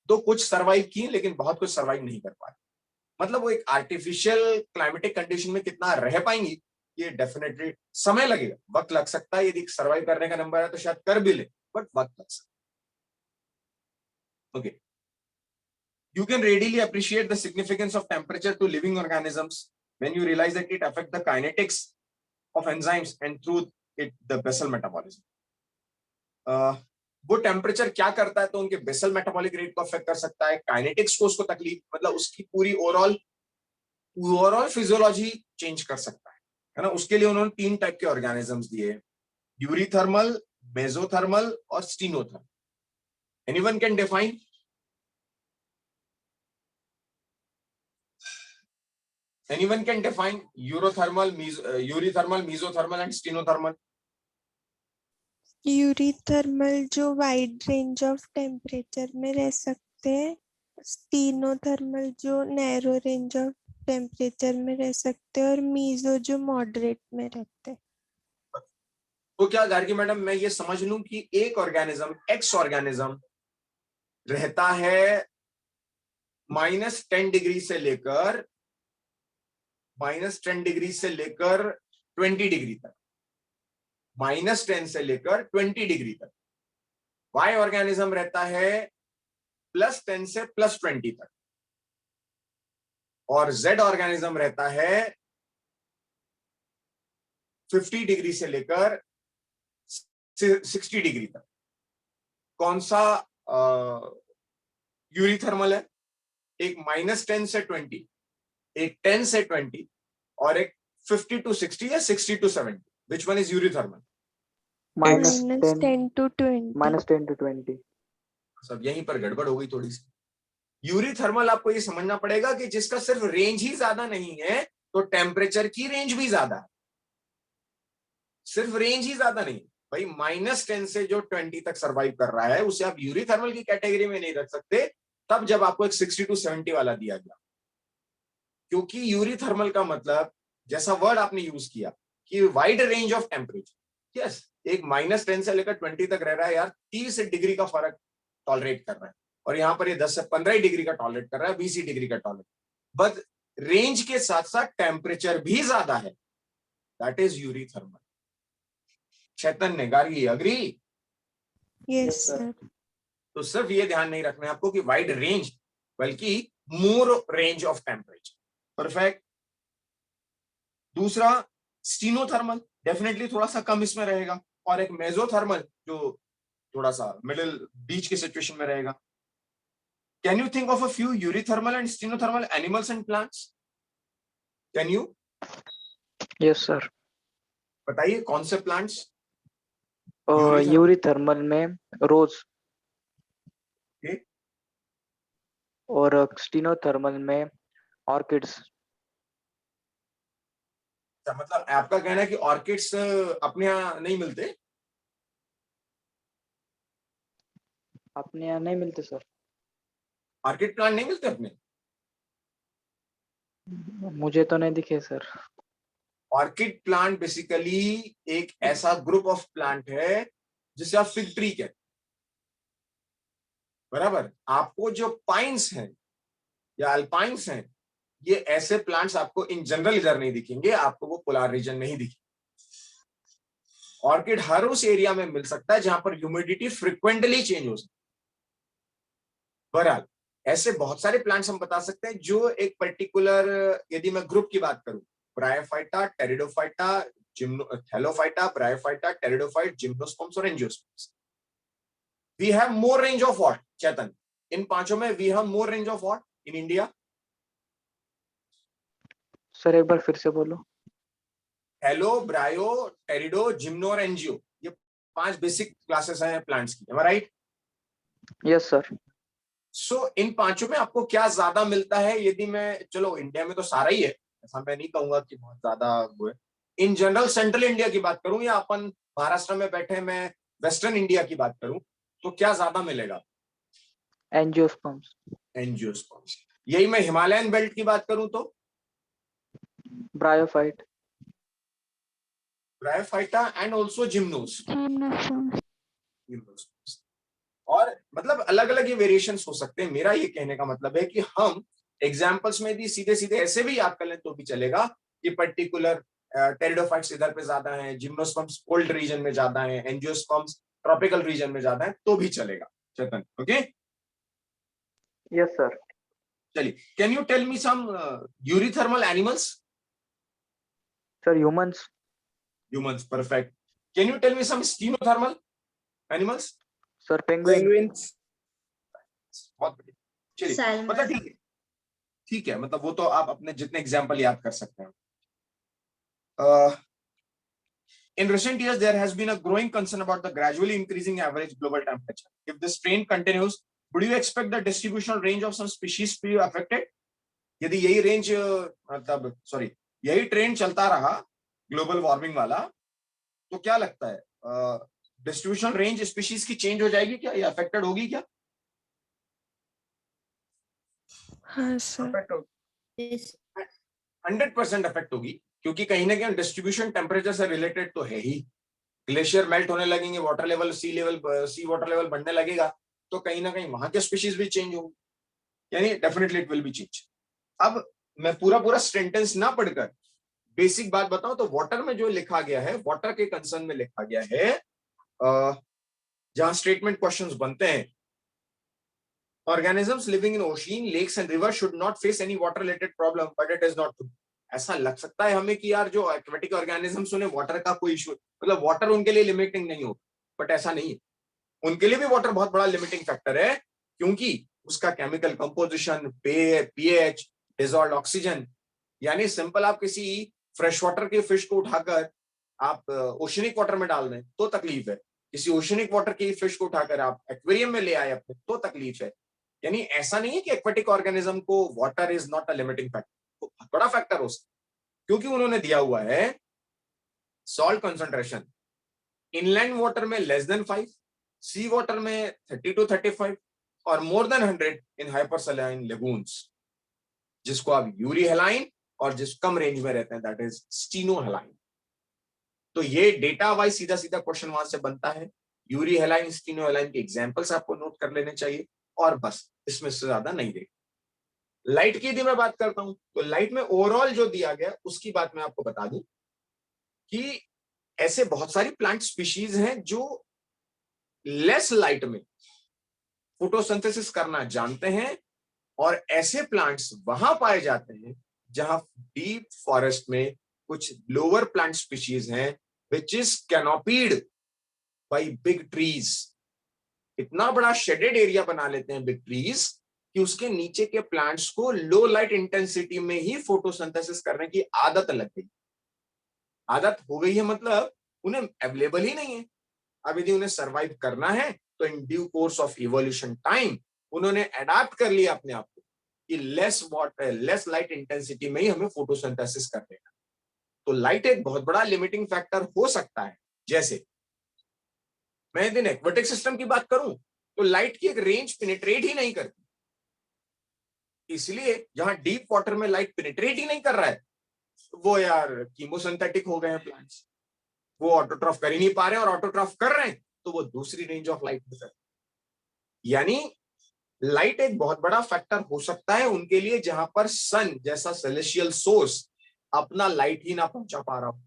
तो कुछ सरवाइव की लेकिन बहुत कुछ सरवाइव नहीं कर पाए। मतलब वो एक आर्टिफिशियल क्लाइमेटिक कंडीशन में कितना रह पाएंगी ये डेफिनेटली समय लगेगा, वक्त लग सकता है। यदि सरवाइव करने का नंबर है तो शायद कर भी ले, बट वक्त लग सकता है। Okay, you can readily appreciate the significance of temperature to living organisms when you realize that it affects the kinetics of enzymes and through it the basal metabolism. वो टेम्परेचर क्या करता है तो उनके बेसल मेटाबॉलिक रेट को affect कर सकता है, काइनेटिक्स को उसको तकलीफ, मतलब उसकी पूरी ओवरऑल फिजियोलॉजी चेंज कर सकता है ना। उसके लिए उन्होंने 3 टाइप के ऑर्गेनिजम्स दिए, यूरीथर्मल, मेसोथर्मल और stenothermal. Anyone can define? Anyone can define eurythermal, mesothermal and stenothermal? Eurythermal जो वाइड रेंज ऑफ टेम्परेचर में रह सकते हैं, स्टीनोथर्मल जो नैरो रेंज ऑफ टेम्परेचर में रह सकते हैं, और मीजो जो मॉडरेट में रहते हैं। तो क्या गार्गी मैडम मैं ये समझ लूं कि एक ऑर्गेनिज्म एक्स ऑर्गेनिज्म रहता है -10 डिग्री से लेकर -10 डिग्री से लेकर 20 डिग्री तक, -10 से लेकर 20 डिग्री तक। वाई ऑर्गेनिज्म रहता है +10 से +20 तक, और जेड ऑर्गेनिज्म रहता है 50 डिग्री से लेकर 60 डिग्री तक। कौन सा यूरीथर्मल है? एक -10 से 20, एक 10 से 20 और एक 50 to 60 या 60 to 70। Which one is eurythermal? -10 to 20। -10 to 20। सब यहीं पर गड़बड़ हो गई थोड़ी सी। यूरीथर्मल आपको ये समझना पड़ेगा कि जिसका सिर्फ रेंज ही ज्यादा नहीं है तो टेम्परेचर की रेंज भी ज्यादा है। सिर्फ रेंज ही ज्यादा नहीं भाई, -10 से जो 20 तक सरवाइव कर रहा है उसे आप यूरीथर्मल की कैटेगरी में नहीं रख सकते तब जब आपको एक 60 to 70 वाला दिया गया। क्योंकि यूरीथर्मल का मतलब जैसा वर्ड आपने यूज किया कि wide range of temperature. Yes, एक -10 से लेकर 20 तक रह रहा है यार, 30 डिग्री का फर्क टॉलरेट कर रहा है, और यहाँ पर ये 10 से 15 डिग्री का टॉलरेट कर रहा है, 20 डिग्री का टॉलरेट। बट रेंज के साथ साथ टेम्परेचर भी ज्यादा है, that is eurythermal. Chaitanya, Gargi, agree? Yes sir. तो सिर्फ ये ध्यान नहीं रखना है आपको कि वाइड रेंज, बल्कि मोर रेंज ऑफ टेम्परेचर। परफेक्ट। दूसरा स्टीनोथर्मल, डेफिनेटली थोड़ा सा कम इसमें रहेगा, और एक मेसोथर्मल जो थोड़ा सा मिडिल बीच की सिचुएशन में रहेगा। Can you think of a few eurythermal and stenothermal animals and plants? Can you? Yes sir. बताइए कौन से प्लांट्स? यूरीथर्मल में रोज, और स्टीनोथर्मल में ऑर्किड्स। मतलब आपका कहना है कि ऑर्किड्स अपने यहाँ नहीं मिलते? अपने यहाँ नहीं मिलते सर। ऑर्किड प्लांट नहीं मिलते अपने? मुझे तो नहीं दिखे सर। ऑर्किड प्लांट बेसिकली एक ऐसा ग्रुप ऑफ प्लांट है जिसे आप फिग ट्री कहते, बराबर। आपको जो पाइन्स हैं या अल्पाइन्स हैं, ये ऐसे प्लांट्स आपको इन जनरल इधर नहीं दिखेंगे, आपको वो पोलर रीजन में ही दिखेंगे। ऑर्किड हर उस एरिया में मिल सकता है जहां पर ह्यूमिडिटी फ्रिक्वेंटली चेंज हो सकती है। बहरहाल ऐसे बहुत सारे प्लांट्स हम बता सकते हैं जो एक पर्टिकुलर, यदि मैं ग्रुप की बात करूं, bryophyta, pteridophyta, thallophyta, bryophyta, pteridophyte, gymnosperms और angiosperms. We have more range of what Chetan? इन पांचों में we have more range of what in India? Sir एक बार फिर से बोलो। हेलो, ब्रायो, टेरिडो, जिम्नो और एंजियो, ये 5 बेसिक क्लासेस हैं प्लांट्स की, am I right? Yes sir. So इन पांचों में आपको क्या ज्यादा मिलता है? यदि मैं, चलो इंडिया में तो सारा ही है, ऐसा मैं नहीं कहूंगा कि बहुत ज्यादा वो है। इन जनरल सेंट्रल इंडिया की बात करूं या अपन महाराष्ट्र में बैठे मैं वेस्टर्न इंडिया की बात करूं, तो क्या ज्यादा मिलेगा? एंजियोस्पर्म्स। एंजियोस्पर्म्स। यही मैं हिमालयन बेल्ट की बात करूं तो bryophyte. Bryophyta and also gymnosperms. और मतलब अलग अलग ये वेरिएशंस हो सकते हैं। मेरा ये कहने का मतलब है कि हम एग्जाम्पल्स में भी सीधे सीधे ऐसे भी याद कर लें तो भी चलेगा कि पर्टिकुलर टेरिडोफाइट्स इधर पे ज्यादा हैं, जिम्नोस्पर्म्स कोल्ड रीजन में ज्यादा हैं, एंजियोस्पर्म्स ट्रॉपिकल रीजन में ज्यादा है, तो भी चलेगा। चेतन, ओके? Yes sir. चलिए, can you tell me some eurythermal animals? Sir humans. Humans, perfect. Can you tell me some stenothermal animals? Sir penguin. Penguins. बहुत बढ़िया। चलिए, Salmon. मतलब ठीक है, ठीक है, मतलब वो तो आप अपने जितने एग्जाम्पल याद कर सकते हैं। In recent years, there has been a growing concern about the gradually increasing average global temperature. If this trend continues, would you expect the distributional range of some species to be affected? यदि यही range मतलब यही trend चलता रहा global warming वाला, तो क्या लगता है डिस्ट्रीब्यूशन रेंज स्पीशीज की चेंज हो जाएगी क्या, या अफेक्टेड होगी क्या? हाँ सर। 100% अफेक्ट होगी, क्योंकि कहीं ना कहीं डिस्ट्रीब्यूशन टेम्परेचर से रिलेटेड तो है ही। ग्लेशियर मेल्ट होने लगेंगे, वाटर लेवल सी वाटर लेवल बढ़ने लगेगा, तो कहीं ना कहीं वहां के स्पीशीज भी चेंज होंगे, यानी definitely it will be change. अब मैं पूरा सेंटेंस ना पढ़कर बेसिक बात बताऊं तो वाटर में जो लिखा गया है, वाटर के कंसर्न में लिखा गया है, जहां स्टेटमेंट क्वेश्चंस बनते हैं, organisms living in ocean, lakes and rivers should not face any water related problem, but it is not true. ऐसा लग सकता है हमें कि यार जो एक्वेटिक ऑर्गेनिजम्स उन्हें वाटर का कोई इशू, मतलब वाटर उनके लिए लिमिटिंग नहीं हो, बट ऐसा नहीं है। उनके लिए भी वाटर बहुत बड़ा लिमिटिंग फैक्टर है, क्योंकि उसका chemical composition, pH, dissolved oxygen, यानी सिंपल आप किसी फ्रेश वाटर के फिश को उठाकर आप ओशनिक वाटर में डाल दें तो तकलीफ है, किसी ओशनिक वाटर की फिश को उठाकर आप एक्वेरियम में ले आए अपने तो तकलीफ है। यानी ऐसा नहीं है कि एक्वेटिक ऑर्गेनिज्म को water is not a limiting factor, तो बड़ा फैक्टर हो सकता है, क्योंकि उन्होंने दिया हुआ है सॉल्ट कंसंट्रेशन इनलैंड वाटर में लेस देन 5, सी वाटर में 30 to 35 और मोर देन 100 इन हाइपरसैलाइन लेगून्स, जिसको आप यूरी हेलाइन और जिस कम रेंज में रहते हैं दैट इज स्टीनो हेलाइन। तो ये डेटा वाइज सीधा सीधा क्वेश्चन वहां से बनता है। यूरी हेलाइन, स्टीनो हेलाइन के एग्जांपल्स आपको नोट कर लेने चाहिए, और बस इसमें से ज्यादा नहीं देगा। लाइट की यदि मैं बात करता हूं तो लाइट में ओवरऑल जो दिया गया उसकी बात मैं आपको बता दूं कि ऐसे बहुत सारी प्लांट स्पीशीज हैं जो लेस लाइट में फोटोसिंथेसिस करना जानते हैं, और ऐसे प्लांट्स वहां पाए जाते हैं जहां डीप फॉरेस्ट में कुछ लोअर प्लांट स्पीशीज हैं which is canopied by big trees. इतना बड़ा शेडेड एरिया बना लेते हैं बिग ट्रीज कि उसके नीचे के प्लांट्स को लो लाइट इंटेंसिटी में ही फोटोसिंथेसिस करने की आदत लग गई। आदत हो गई है मतलब उन्हें अवेलेबल ही नहीं है। अब यदि उन्हें सरवाइव करना है तो in due course of evolution time उन्होंने अडैप्ट कर लिया अपने आप को कि लेस लाइट इंटेंसिटी में ही हमें फोटोसिंथेसिस कर देना। तो लाइट एक बहुत बड़ा लिमिटिंग फैक्टर हो सकता है। जैसे मैं यदि एक्वेटिक सिस्टम की बात करूं तो लाइट की एक रेंज पेनिट्रेट ही नहीं करती, इसलिए जहां डीप वाटर में लाइट पेनिट्रेट ही नहीं कर रहा है वो यार कीमोसिंथेटिक हो गए हैं प्लांट्स, वो ऑटोट्रॉफ कर ही नहीं पा रहे हैं, और ऑटोट्रॉफ कर रहे हैं तो वो दूसरी रेंज ऑफ लाइट में। यानी लाइट एक बहुत बड़ा फैक्टर हो सकता है उनके लिए जहां पर सन जैसा सेलेशियल सोर्स अपना लाइट ही ना पहुंचा पा रहा हो।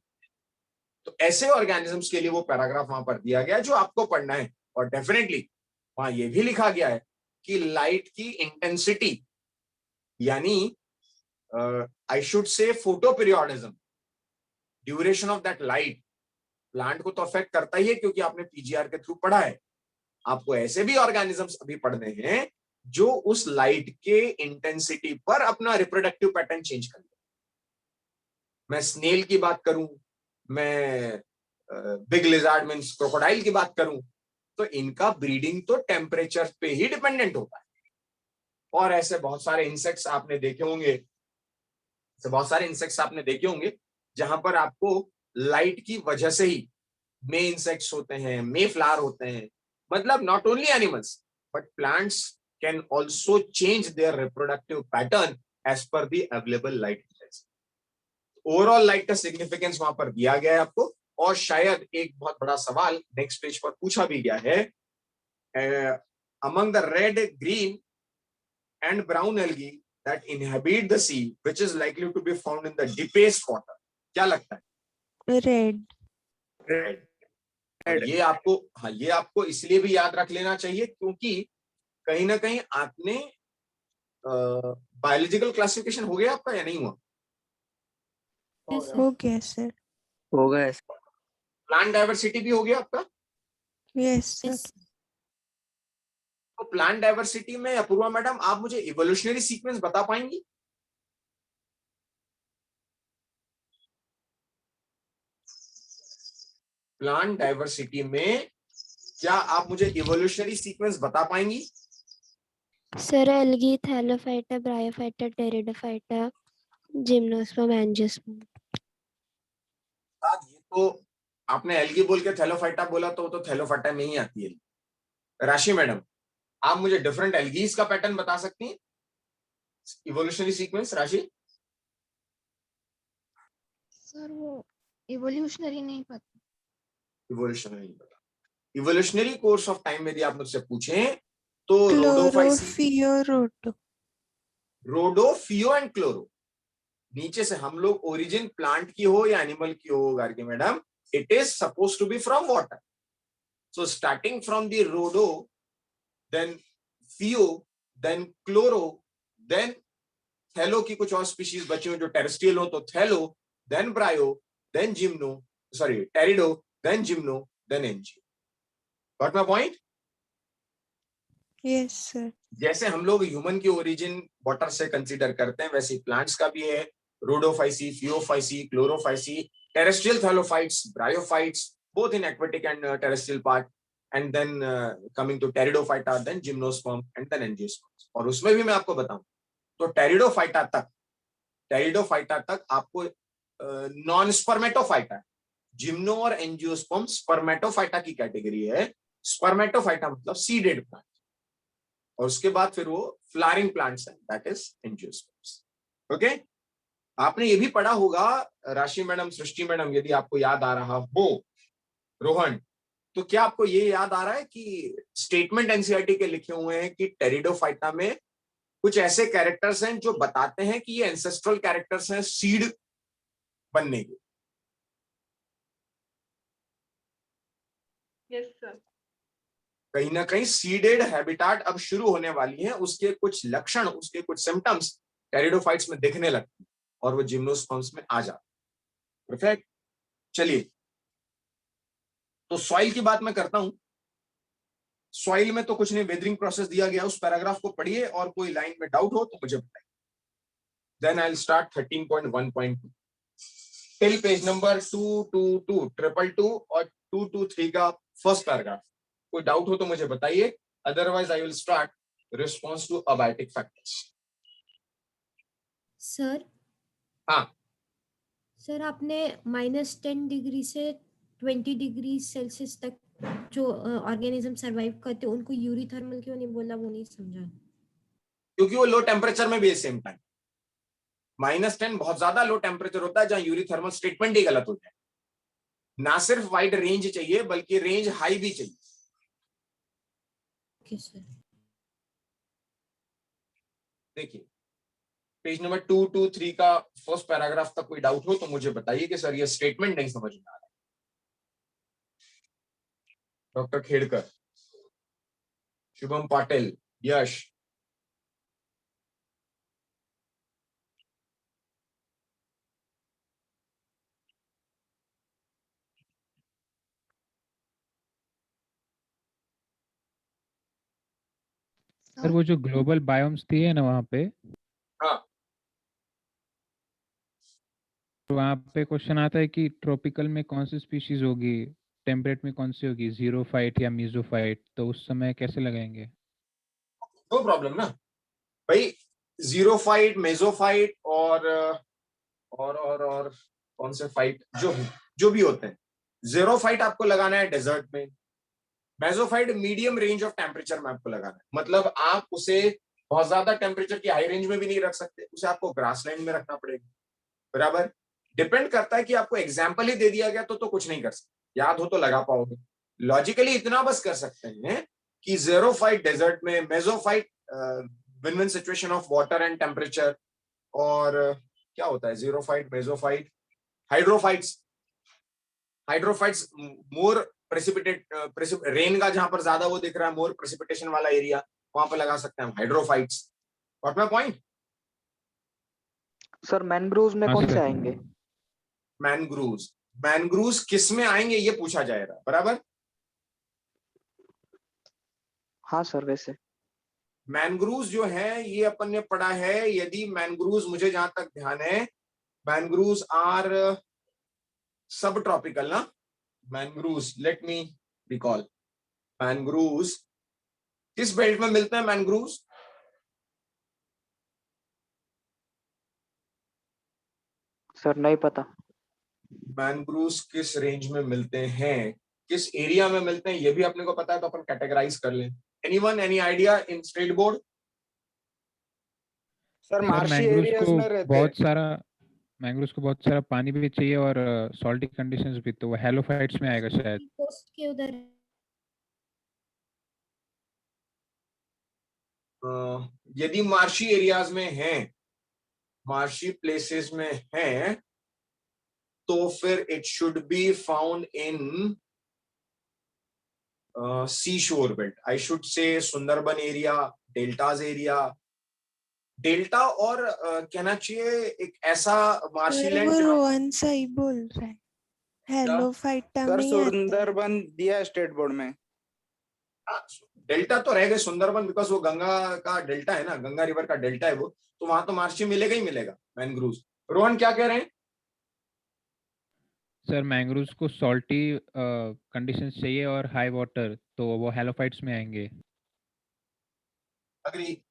तो ऐसे ऑर्गेनिजम्स के लिए वो पैराग्राफ वहां पर दिया गया जो आपको पढ़ना है, और डेफिनेटली वहां ये भी लिखा गया है कि लाइट की इंटेंसिटी यानी आई शुड से photo periodism, duration of that light plant को तो अफेक्ट करता ही है, क्योंकि आपने पीजीआर के थ्रू पढ़ा है। आपको ऐसे भी ऑर्गेनिजम्स अभी पढ़ने हैं जो उस लाइट के इंटेंसिटी पर अपना रिप्रोडक्टिव पैटर्न चेंज कर ले। मैं स्नेल की बात करूं, मैं बिग लिजार्ड मींस क्रोकोडाइल की बात करूं, तो इनका ब्रीडिंग तो टेम्परेचर पे ही डिपेंडेंट होता है। और ऐसे बहुत सारे इंसेक्ट्स आपने देखे होंगे, जहां पर आपको लाइट की वजह से ही मे इंसेक्ट्स होते हैं, मे फ्लावर होते हैं। मतलब not only animals but plants can also change their reproductive pattern as per the available light. Overall light का सिग्निफिकेंस वहां पर दिया गया है आपको, और शायद एक बहुत बड़ा सवाल नेक्स्ट पेज पर पूछा भी गया है, among the red, green and brown algae that inhabit the sea, which is likely to be found in the deepest water. क्या लगता है? रेड। रेड। ये आपको, हाँ, ये आपको इसलिए भी याद रख लेना चाहिए क्योंकि कहीं ना कहीं आपने बायोलॉजिकल क्लासिफिकेशन हो गया आपका या नहीं हुआ? हो गया सर। हो गया सर। प्लांट डाइवर्सिटी भी हो गया आपका? Yes sir. तो प्लांट डाइवर्सिटी में अपूर्वा मैडम आप मुझे इवोल्यूशनरी सीक्वेंस बता पाएंगी? प्लांट डाइवर्सिटी में क्या आप मुझे इवोल्यूशनरी सीक्वेंस बता पाएंगी? Sir algae, Thallophyta, bryophyta, pteridophyta, gymnosperm, angiosperm. ये तो आपने एल्गी बोल के थैलोफाइटा बोला तो थैलोफाइटा में ही आती है। राशि मैडम आप मुझे डिफरेंट एल्गीज का पैटर्न बता सकती हैं, इवोल्यूशनरी सीक्वेंस? राशि सर वो इवोल्यूशनरी नहीं पता। इवोल्यूशनरी नहीं पता। इवोल्यूशनरी कोर्स ऑफ टाइम में यदि आप मुझसे पूछें तो रोडोफियो एंड क्लोरो, नीचे से हम लोग ओरिजिन प्लांट की हो या एनिमल की हो Gargi madam, it is suppose to be from water. So starting from the rhodo, then phaeo, then chloro, then thallo की कुछ और स्पीशीज बची हो जो टेरेस्ट्रियल हो तो thallo, then bryo, then gymno, sorry pterido, then gymno, then angio. Got my point? Yes sir. जैसे हम लोग ह्यूमन की ओरिजिन वाटर से कंसीडर करते हैं वैसे प्लांट्स का भी है, Rhodophyceae, Phaeophyceae, Chlorophyceae, terrestrial thallophytes, bryophytes, both in aquatic and terrestrial part, and then coming to pteridophyta, then gymnosperm and then angiosperms। और उसमें भी मैं आपको बताऊं तो टेरिडोफाइटा तक आपको नॉन स्पर्मेटोफाइटा, जिम्नो और एंजियोस्पर्म स्पर्मेटोफाइटा की कैटेगरी है। स्पर्मेटोफाइटा मतलब सीडेड प्लांट, और उसके बाद फिर वो फ्लावरिंग प्लांट्स है, दैट इज एंजियोस्पर्म्स। ओके, आपने ये भी पढ़ा होगा राशि मैडम, सृष्टि मैडम, यदि आपको याद आ रहा हो, रोहन, तो क्या आपको ये याद आ रहा है कि स्टेटमेंट एनसीईआरटी के लिखे हुए हैं कि टेरिडोफाइटा में कुछ ऐसे कैरेक्टर्स हैं जो बताते हैं कि ये एंसेस्ट्रल कैरेक्टर्स हैं सीड बनने के? Yes sir. कहीं ना कहीं सीडेड हैबिटाट अब शुरू होने वाली है, उसके कुछ लक्षण, उसके कुछ सिम्टम्स टेरिडोफाइट्स में दिखने लगते हैं और वो जिम्नोस्पर्म्स में आ जाते हैं। परफेक्ट। चलिए, तो सॉइल की बात मैं करता हूं। सॉइल में तो कुछ नहीं, वेदरिंग प्रोसेस दिया गया, उस पैराग्राफ को पढ़िए और कोई लाइन में डाउट हो तो मुझे बताइए। Then I will start 13.1.2 till page number 222, 222 और 223 का फर्स्ट पैराग्राफ। कोई डाउट हो तो मुझे बताइए, otherwise I will start response to abiotic factors. Sir, हाँ सर आपने -10 डिग्री से 20 डिग्री सेल्सियस तक जो ऑर्गेनिज्म सरवाइव करते हैं उनको यूरीथर्मल क्यों नहीं बोला, वो नहीं समझा। क्योंकि वो लो टेम्परेचर में भी सेम टाइम, -10 बहुत ज्यादा लो टेम्परेचर होता है जहां यूरीथर्मल स्टेटमेंट ही गलत होता है। ना सिर्फ वाइड रेंज चाहिए बल्कि रेंज हाई भी चाहिए। Okay sir. देखिए पेज नंबर 223 का फर्स्ट पैराग्राफ तक कोई डाउट हो तो मुझे बताइए कि सर ये स्टेटमेंट नहीं समझ में आ रहा है। डॉक्टर खेड़कर, शुभम पाटिल, यश, सर वो जो ग्लोबल बायोम्स थी है ना वहाँ पे, हाँ तो वहाँ पे क्वेश्चन आता है कि ट्रॉपिकल में कौन सी स्पीशीज होगी, टेम्परेट में कौन सी होगी, जीरोफाइट या मीजोफाइट, तो उस समय कैसे लगाएंगे? नो प्रॉब्लम ना भाई, जीरोफाइट, मेजोफाइट और कौन से फाइट जो भी होते हैं। जीरोफाइट आपको लगाना है डेजर्ट में, मेजोफाइट मीडियम रेंज ऑफ टेम्परेचर में आपको लगाना है। मतलब आप उसे बहुत ज्यादा टेम्परेचर की हाई रेंज में भी नहीं रख सकते, उसे आपको ग्रासलैंड में रखना पड़ेगा, बराबर। डिपेंड करता है कि आपको एग्जाम्पल ही दे दिया गया तो कुछ नहीं कर सकते, याद हो तो लगा पाओगे। लॉजिकली इतना बस कर सकते हैं कि ज़ेरोफाइट डेजर्ट में mesophyte win win situation of water and temperature, और क्या होता है xerophyte, mesophyte, hydrophytes more precipitate, rain का जहां पर ज्यादा वो दिख रहा है, मोर प्रेसिपिटेशन वाला एरिया, वहां पर लगा सकते हैं हम hydrophytes. What my point? Sir mangroves में हाँ, कौन से सर। आएंगे? मैनग्रूव्स किस में आएंगे ये पूछा जाएगा, बराबर? हाँ सर, वैसे मैनग्रूव्स जो है ये अपन ने पढ़ा है, यदि मैनग्रूव्स, मुझे जहां तक ध्यान है, मैनग्रूव्स आर सब ट्रॉपिकल ना। Mangroves, let me recall, mangroves किस बेल्ट में मिलते हैं मैनग्रूव्स? सर नहीं पता। मैनग्रूव्स किस रेंज में मिलते हैं, किस एरिया में मिलते हैं, ये भी अपने को पता है तो अपन कैटेगराइज कर लें। Anyone, any idea in state board? Sir sir marshy mangroves areas को में रहते हैं। मैंग्रोव्स को बहुत सारा पानी भी चाहिए और सॉल्टी कंडीशंस भी, तो वो हेलोफाइट्स में आएगा शायद। कोस्ट के उधर यदि मार्शी एरियाज में हैं, मार्शी प्लेसेस में हैं, तो फिर it should be found in sea shore belt. I should say Sundarban area, deltas area, delta, और कहना चाहिए एक ऐसा मार्शी सर लैंड वो जहां रोहन सही बोल रहा है, हेलोफाइटा सर में ही आता है। सुंदरबन दिया है स्टेट बोर्ड में। डेल्टा तो रह गए सुंदरबन, बिकॉज वो गंगा का डेल्टा है ना, गंगा रिवर का डेल्टा है वो, तो वहां तो मार्शी मिलेगा ही मिलेगा मैनग्रूव्स। रोहन क्या कह रहे हैं? सर मैंग्रोव्स को सॉल्टी कंडीशंस चाहिए और हाई वाटर, तो वो हेलोफाइट्स में आएंगे। अग्री।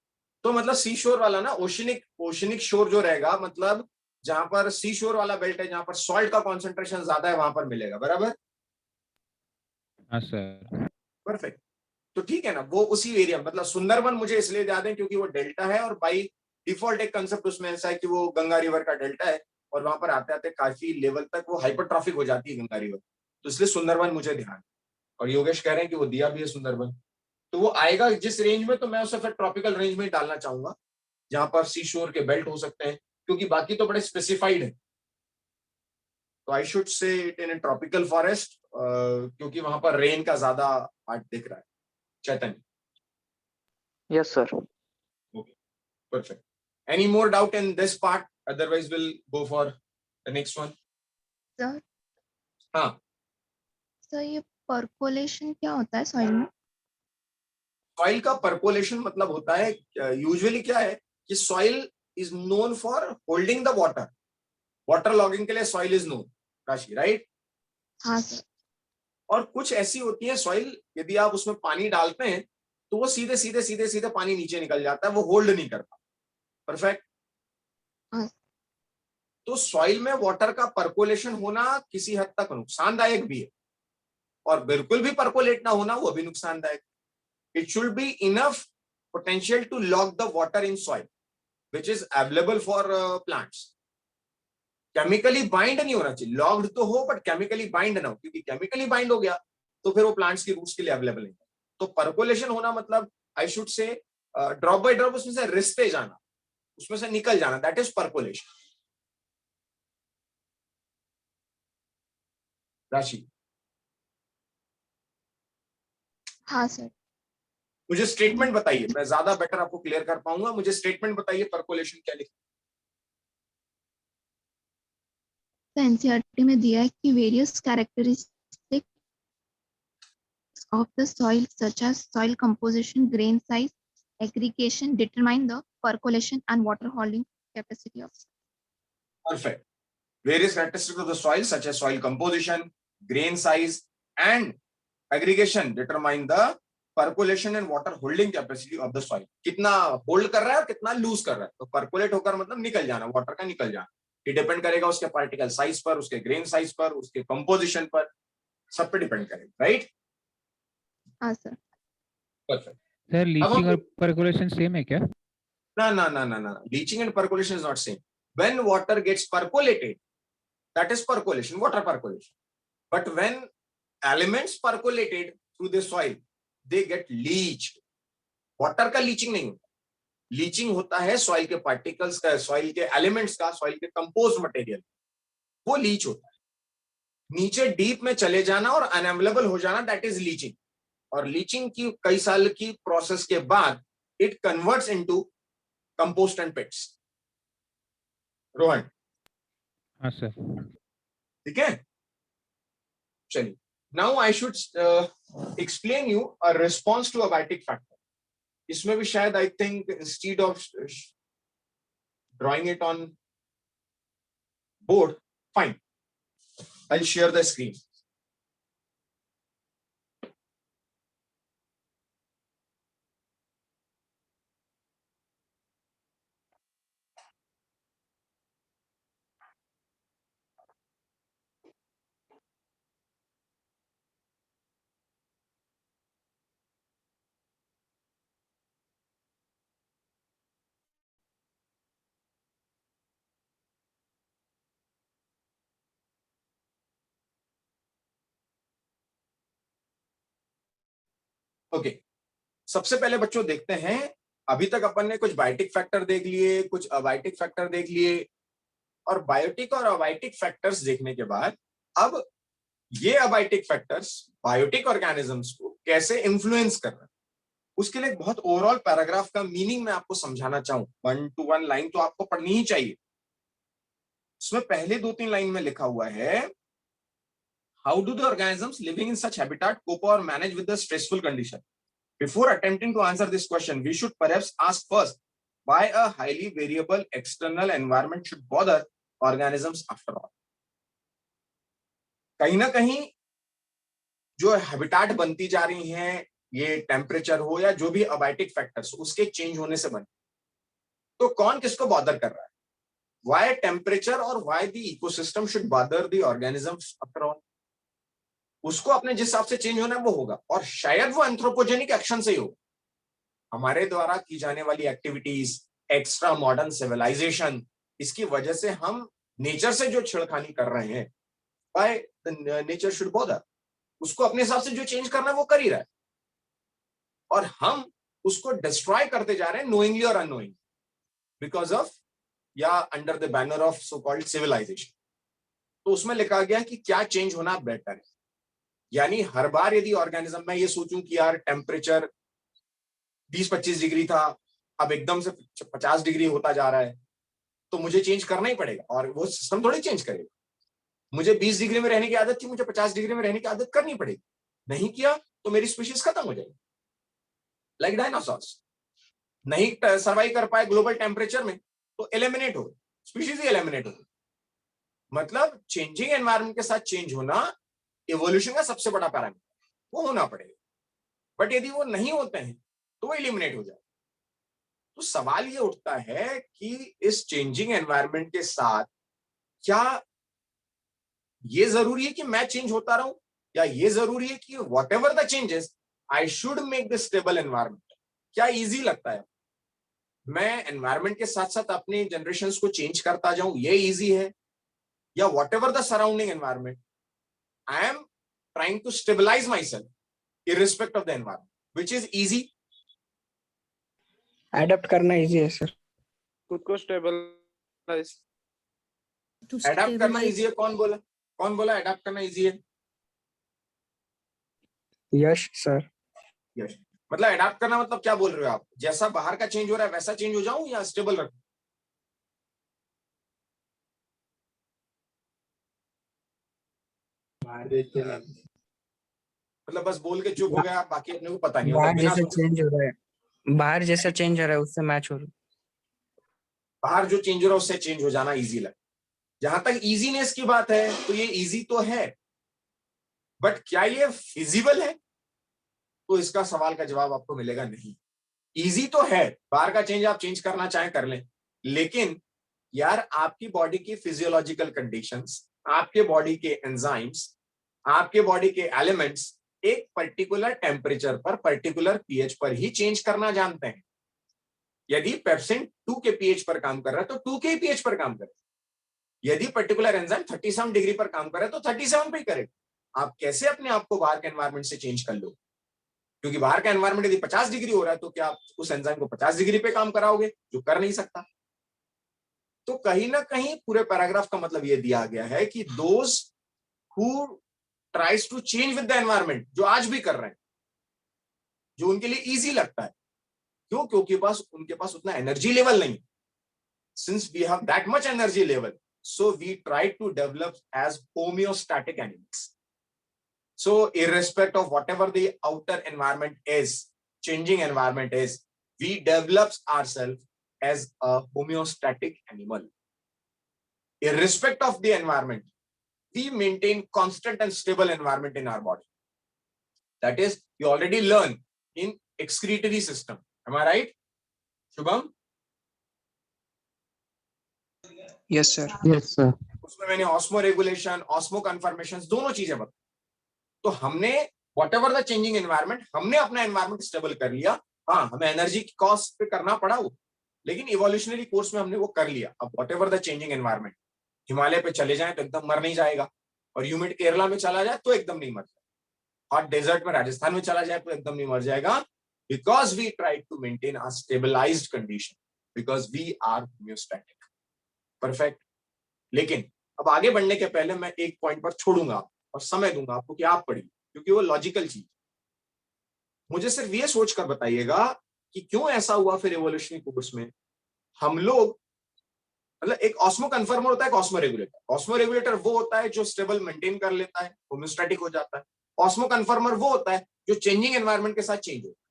तो मतलब सी शोर वाला ना, ओशनिक शोर जो रहेगा, मतलब जहां पर सी शोर वाला बेल्ट है, जहां पर सॉल्ट का कॉन्सेंट्रेशन ज्यादा है, वहां पर मिलेगा, बराबर? हाँ सर। परफेक्ट। तो ठीक है ना, वो उसी एरिया, मतलब सुंदरबन मुझे इसलिए याद है क्योंकि वो डेल्टा है, और बाई डिफॉल्ट एक कंसेप्ट उसमें ऐसा है कि वो गंगा रिवर का डेल्टा है, और वहां पर आते आते काफी लेवल तक वो हाइपरट्रॉफिक हो जाती है गंगा रिवर, तो इसलिए सुंदरबन मुझे ध्यान। और योगेश कह रहे हैं कि वो दिया भी है सुंदरबन, तो वो आएगा जिस रेंज में, तो मैं उसे फिर ट्रॉपिकल रेंज में ही डालना चाहूंगा, जहां पर सी शोर के बेल्ट हो सकते हैं, क्योंकि बाकी तो बड़े स्पेसिफाइड है। तो आई शुड से इट इन ट्रॉपिकल फॉरेस्ट, क्योंकि वहां पर रेन का ज्यादा पार्ट दिख रहा है। Chaitanya? Yes sir. Perfect. Any more doubt in this part? Otherwise, we'll go for the next one. Sir हाँ, सर ये परकोलेशन क्या होता है सॉइल में? सॉइल का परकोलेशन मतलब होता है, यूजुअली क्या है कि soil is known for holding the water, water logging के लिए सॉइल इज नोन, राशि, राइट? हाँ सर। और कुछ ऐसी होती है सॉइल, यदि आप उसमें पानी डालते हैं तो वो सीधे सीधे सीधे सीधे पानी नीचे निकल जाता है, वो होल्ड नहीं करता। परफेक्ट। हाँ। तो सॉइल में वाटर का परकोलेशन होना किसी हद तक नुकसानदायक भी है, और बिल्कुल भी परकोलेट ना होना वो भी नुकसानदायक। It should be enough potential to lock the water in soil which is available for plants. Chemically bind नहीं होना चाहिए, लॉक्ड तो हो बट केमिकली बाइंड ना हो, क्योंकि केमिकली बाइंड हो गया तो फिर वो प्लांट्स की रूट्स के लिए अवेलेबल नहीं है। तो परकोलेशन होना मतलब आई शुड से ड्रॉप बाय ड्रॉप उसमें से रिसते जाना, उसमें से निकल जाना, दैट इज परकोलेशन। राशि? हाँ सर। मुझे स्टेटमेंट बताइए, मैं ज्यादा बेटर आपको क्लियर कर पाऊंगा। मुझे स्टेटमेंट बताइए, परकोलेशन क्या लिखा? एनसीईआरटी में दिया है कि various characteristics of the soil such as soil composition, grain size, aggregation determine the percolation and water holding capacity of soil. Perfect. Various characteristics of the soil such as soil composition, grain size and aggregation determine the percolation and water holding capacity of the soil. कितना hold कर रहा है और कितना loose कर रहा है। तो परकोलेट होकर मतलब निकल जाना, वाटर का निकल जाना। ये डिपेंड करेगा उसके पार्टिकल साइज पर, उसके ग्रेन साइज पर, उसके कंपोजिशन पर, सब पे डिपेंड करेगा, राइट? हाँ सर। परफेक्ट। सर लीचिंग और परकोलेशन सेम है क्या? No. Leaching and percolation is not same. When water gets percolated, that is percolation, water percolation. But when elements percolated through the soil, they get leached. Water का leaching नहीं होता, leaching होता है soil के particles का, soil के elements का, soil के कंपोज्ड मटेरियल, वो लीच होता है. नीचे डीप में चले जाना और अनअवेलेबल हो जाना, दैट इज लीचिंग. और लीचिंग की कई साल की प्रोसेस के बाद it converts into compost and pits. Rohan, हाँ सर. ठीक है, चलिए. Now I should explain you a response to abiotic factor. इसमें भी शायद I think instead of drawing it on board, fine, I share the screen. Okay, सबसे पहले बच्चों देखते हैं, अभी तक अपन ने कुछ बायोटिक फैक्टर देख लिए, कुछ अबायोटिक फैक्टर देख लिए, और बायोटिक और अबायोटिक फैक्टर्स देखने के बाद अब ये अबायोटिक फैक्टर्स बायोटिक ऑर्गेनिजम्स को कैसे इन्फ्लुएंस कर रहे हैं, उसके लिए एक बहुत ओवरऑल पैराग्राफ का मीनिंग मैं आपको समझाना चाहूं. 1 to 1 लाइन तो आपको पढ़नी ही चाहिए. उसमें पहले 2-3 लाइन में लिखा हुआ है, how do the organisms living in such habitat cope और manage with the stressful condition. Before attempting to answer this question, we should perhaps ask first, why a highly variable external environment should bother organisms after all. कहीं ना कहीं जो habitat बनती जा रही हैं, ये टेम्परेचर हो या जो भी अबायोटिक फैक्टर्स, उसके चेंज होने से बने, तो कौन किसको बॉदर कर रहा है? Why temperature or why the ecosystem should bother the organisms after all? उसको अपने जिस हिसाब से चेंज होना है वो होगा, और शायद वो एंथ्रोपोजेनिक एक्शन से ही होगा. हमारे द्वारा की जाने वाली एक्टिविटीज, एक्स्ट्रा मॉडर्न सिविलाइजेशन, इसकी वजह से हम नेचर से जो छेड़खानी कर रहे हैं, बाय नेचर शुड बॉदर, उसको अपने हिसाब से जो चेंज करना है वो कर ही रहा है, और हम उसको डिस्ट्रॉय करते जा रहे हैं नोइंगली और अननोइंगली, बिकॉज ऑफ या under the banner of so called civilization. तो उसमें लिखा गया कि क्या चेंज होना बेटर है. यानी हर बार यदि ऑर्गेनिज्म, मैं ये सोचूं कि यार टेम्परेचर 20-25 डिग्री था, अब एकदम से 50 डिग्री होता जा रहा है, तो मुझे चेंज करना ही पड़ेगा, और वो सिस्टम थोड़ी चेंज करेगा. मुझे 20 डिग्री में रहने की आदत थी, मुझे 50 डिग्री में रहने की आदत करनी पड़ेगी. नहीं किया तो मेरी स्पीशीज खत्म हो जाएगी. लाइक डायनासोर्स नहीं सर्वाइव कर पाए ग्लोबल टेम्परेचर में, तो एलिमिनेट हो गए, स्पीशीज ही एलिमिनेट हो गई. मतलब चेंजिंग एनवायरनमेंट के साथ चेंज होना इवोल्यूशन का सबसे बड़ा पैरामीटर, वो होना पड़ेगा. बट यदि वो नहीं होते हैं तो वो एलिमिनेट हो जाए. तो सवाल ये उठता है कि इस चेंजिंग एनवायरनमेंट के साथ क्या ये जरूरी है कि मैं चेंज होता रहूं, या ये जरूरी है कि what ever the changes I should make the stable environment. क्या इजी लगता है मैं एनवायरनमेंट के साथ साथ अपने जनरेशंस को चेंज करता जाऊं, ये इजी है, या what ever the surrounding environment I am trying to stabilize myself irrespective of the environment, which is easy. Adapt करना इजी है सर. खुद को स्टेबलाइज. अडेप्ट करना इजी है, कौन बोला अडेप्ट करना इजी है? यश सर. यश, मतलब अडेप्ट करना मतलब क्या बोल रहे हो आप? जैसा बाहर का चेंज हो रहा है वैसा चेंज हो जाऊं, या स्टेबल रखूं? मतलब बस बोल के चुप हो गया, बाकी अपने को पता नहीं. बाहर जैसा चेंज हो रहा है, बाहर जैसा चेंज हो रहा है उससे मैच हो रहा है. बाहर जो चेंज हो रहा है उससे चेंज हो जाना इजी लगे. जहां तक इजीनेस की बात है तो ये इजी तो है, बट क्या ये फिजिबल है? तो इसका सवाल का जवाब आपको मिलेगा नहीं. इजी तो है, बाहर का चेंज आप चेंज करना चाहें कर लें, लेकिन यार आपकी बॉडी की फिजियोलॉजिकल कंडीशंस, आपके बॉडी के एंजाइम्स, आपके बॉडी के एलिमेंट्स एक पर्टिकुलर टेम्परेचर पर, पर्टिकुलर पीएच पर ही चेंज करना जानते हैं. यदि पेप्सिन 2 के पीएच पर काम कर रहा है तो 2 के पीएच पर काम करे. यदि पर्टिकुलर एंजाइम 37 डिग्री पर काम करे तो 37 पे ही करेगा। आप कैसे अपने आप को बाहर के एनवायरमेंट से चेंज कर लो, क्योंकि बाहर का एनवायरमेंट यदि 50 डिग्री हो रहा है तो क्या आप उस एंजाइम को 50 डिग्री पे काम कराओगे, जो कर नहीं सकता। तो कहीं ना कहीं पूरे पैराग्राफ का मतलब ये दिया गया है कि those who tries to change with the environment, जो आज भी कर रहे हैं, जो उनके लिए इजी लगता है, क्यों? क्योंकि उनके पास उतना एनर्जी लेवल नहीं। Since we have that much energy level, so we try to develop as homeostatic animals. So irrespective of whatever the outer environment is, changing environment is, we develop ourselves as a homeostatic animal. Irrespective of the environment, we maintain constant and stable environment in our body. That is, we already learn in excretory system. Am I right, Shubham? Yes sir. Yes sir. उसमें मैंने osmo regulation, osmo conformation दोनों चीजें बताई। तो हमने whatever the changing environment, हमने अपना environment stable कर लिया। हाँ, हमें एनर्जी की कॉस्ट पे करना पड़ा वो, लेकिन इवोल्यूशनरी कोर्स में हमने वो कर लिया। अब whatever the changing environment, Himalaya पे चले जाए तो एकदम मर नहीं जाएगा, और ह्यूमिड केरला में चला जाए तो एकदम नहीं मर जाएगा, हॉट डेजर्ट में राजस्थान में चला जाए तो एकदम नहीं मर जाएगा, because we try to maintain a stabilized condition, because we are homeostatic. Perfect. लेकिन अब आगे बढ़ने के पहले मैं एक पॉइंट पर छोड़ूंगा और समय दूंगा आपको कि आप पढ़िए, क्योंकि वो लॉजिकल चीज। मुझे सिर्फ ये सोचकर बताइएगा कि क्यों ऐसा हुआ फिर इवोल्यूशनरी कोर्स में हम लोग, मतलब एक ऑस्मो कन्फर्मर होता है, एक ऑस्मो रेगुलेटर। ऑस्मो रेगुलेटर वो होता है जो स्टेबल मेंटेन कर लेता है, होम्योस्टैटिक हो जाता है। ऑस्मो कन्फर्मर वो होता है जो चेंजिंग एनवायरनमेंट के साथ चेंज होता है।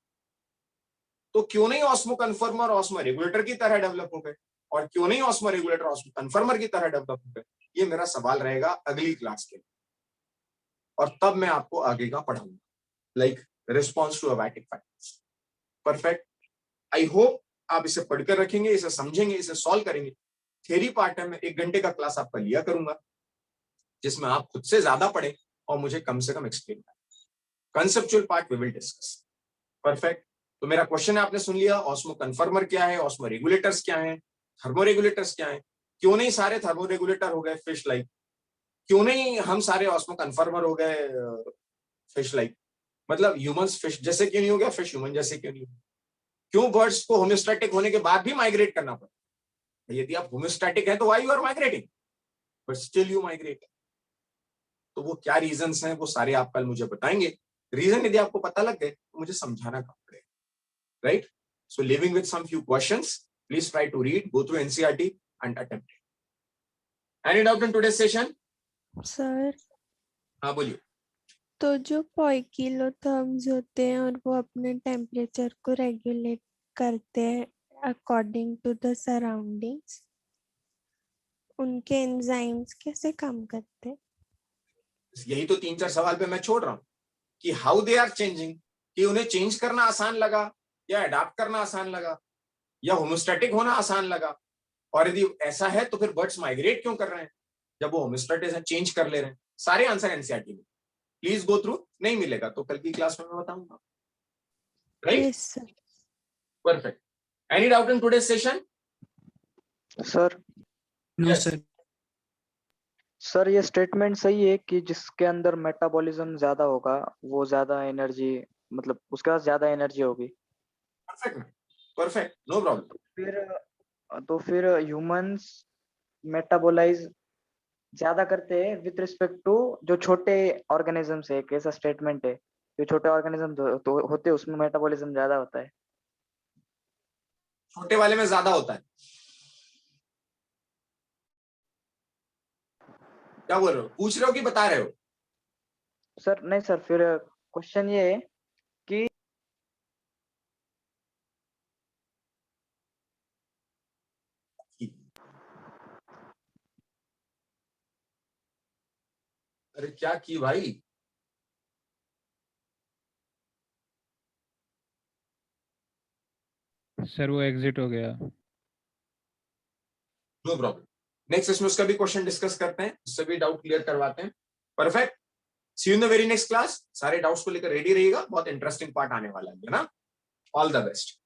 तो क्यों नहीं ऑस्मो कन्फर्मर ऑस्मो रेगुलेटर की तरह डेवलप हो गए, और क्यों नहीं ऑस्मो रेगुलेटर ऑस्मो कन्फर्मर की तरह डेवलप हो गए? ये मेरा सवाल रहेगा अगली क्लास के लिए, और तब मैं आपको आगे का पढ़ाऊंगा, like response to abiotic factors. Perfect. I hope आप इसे पढ़कर रखेंगे, इसे समझेंगे, इसे सॉल्व करेंगे। थ्योरी पार्ट है, मैं 1 घंटे का क्लास आपका लिया करूंगा, जिसमें आप खुद से ज्यादा पढ़ें और मुझे कम से कम एक्सप्लेन करें। Conceptual part we will discuss. Perfect. तो मेरा क्वेश्चन आपने सुन लिया, ऑस्मो कन्फर्मर क्या है, ऑस्मो रेगुलेटर्स क्या है, थर्मोरेगुलेटर्स क्या है। क्यों नहीं सारे थर्मोरेगुलेटर हो गए फिश लाइक, क्यों नहीं हम सारे ऑस्मो कन्फर्मर हो गए फिश लाइक, मतलब ह्यूमंस फिश जैसे क्यों नहीं हो गया, फिश ह्यूमन जैसे क्यों नहीं? क्यों बर्ड्स को होम्योस्टैटिक होने के बाद भी माइग्रेट करना पड़ता? यदि आप होम्योस्टैटिक है तो why you are migrating, but still you migrate. तो वो क्या रीजंस हैं, वो सारे आप कल मुझे बताएंगे। रीजन यदि आपको पता लग गए तो मुझे समझाना कम पड़ेगा, right? So leaving with some few questions, please try to read, go through NCERT and attempt it. Any doubt in today's session? Sir, हाँ बोलिए। तो जो पोइकिलोथर्म्स होते हैं और वो अपने टेम्परेचर को रेगुलेट करते हैं अकॉर्डिंग टू द सराउंडिंग्स, उनके एंजाइम्स कैसे काम करते हैं? यही तो 3-4 सवाल पे मैं छोड़ रहा हूँ कि हाउ दे आर चेंजिंग, कि उन्हें चेंज करना आसान लगा या अडॉप्ट करना आसान लगा या होम्योस्टैटिक होना आसान लगा, और यदि ऐसा है तो फिर बर्ड्स माइग्रेट क्यों कर रहे हैं जब वो होम्योस्टैटिक से चेंज कर ले रहे हैं? सारे आंसर एनसीईआरटी में, प्लीज गो थ्रू। नहीं मिलेगा तो कल की क्लास में मैं बताऊंगा, right? Yes sir. Perfect. Any doubt in today's session? Sir No sir. Sir ये स्टेटमेंट सही है कि जिसके अंदर मेटाबॉलिज्म ज्यादा होगा वो ज्यादा एनर्जी, मतलब उसके पास ज्यादा एनर्जी होगी। Perfect, perfect, no problem. तो फिर ह्यूमंस मेटाबोलाइज ज्यादा करते हैं विद रिस्पेक्ट टू जो छोटे ऑर्गेनिजम्स है। एक ऐसा स्टेटमेंट है, जो छोटे ऑर्गेनिज्म तो होते हैं उसमें मेटाबॉलिज्म ज्यादा होता है। छोटे वाले में ज्यादा होता है? क्या बोल रहे हो, पूछ रहे हो कि बता रहे हो? सर नहीं सर, फिर क्वेश्चन ये है कि अरे क्या की भाई? सर वो एग्जिट हो गया। नो प्रॉब्लम, नेक्स्ट इसमें उसका भी क्वेश्चन डिस्कस करते हैं, उससे भी डाउट क्लियर करवाते हैं। Perfect. See you in the very next class. सारे डाउट्स को लेकर रेडी रहिएगा, बहुत इंटरेस्टिंग पार्ट आने वाला है ना। All the best.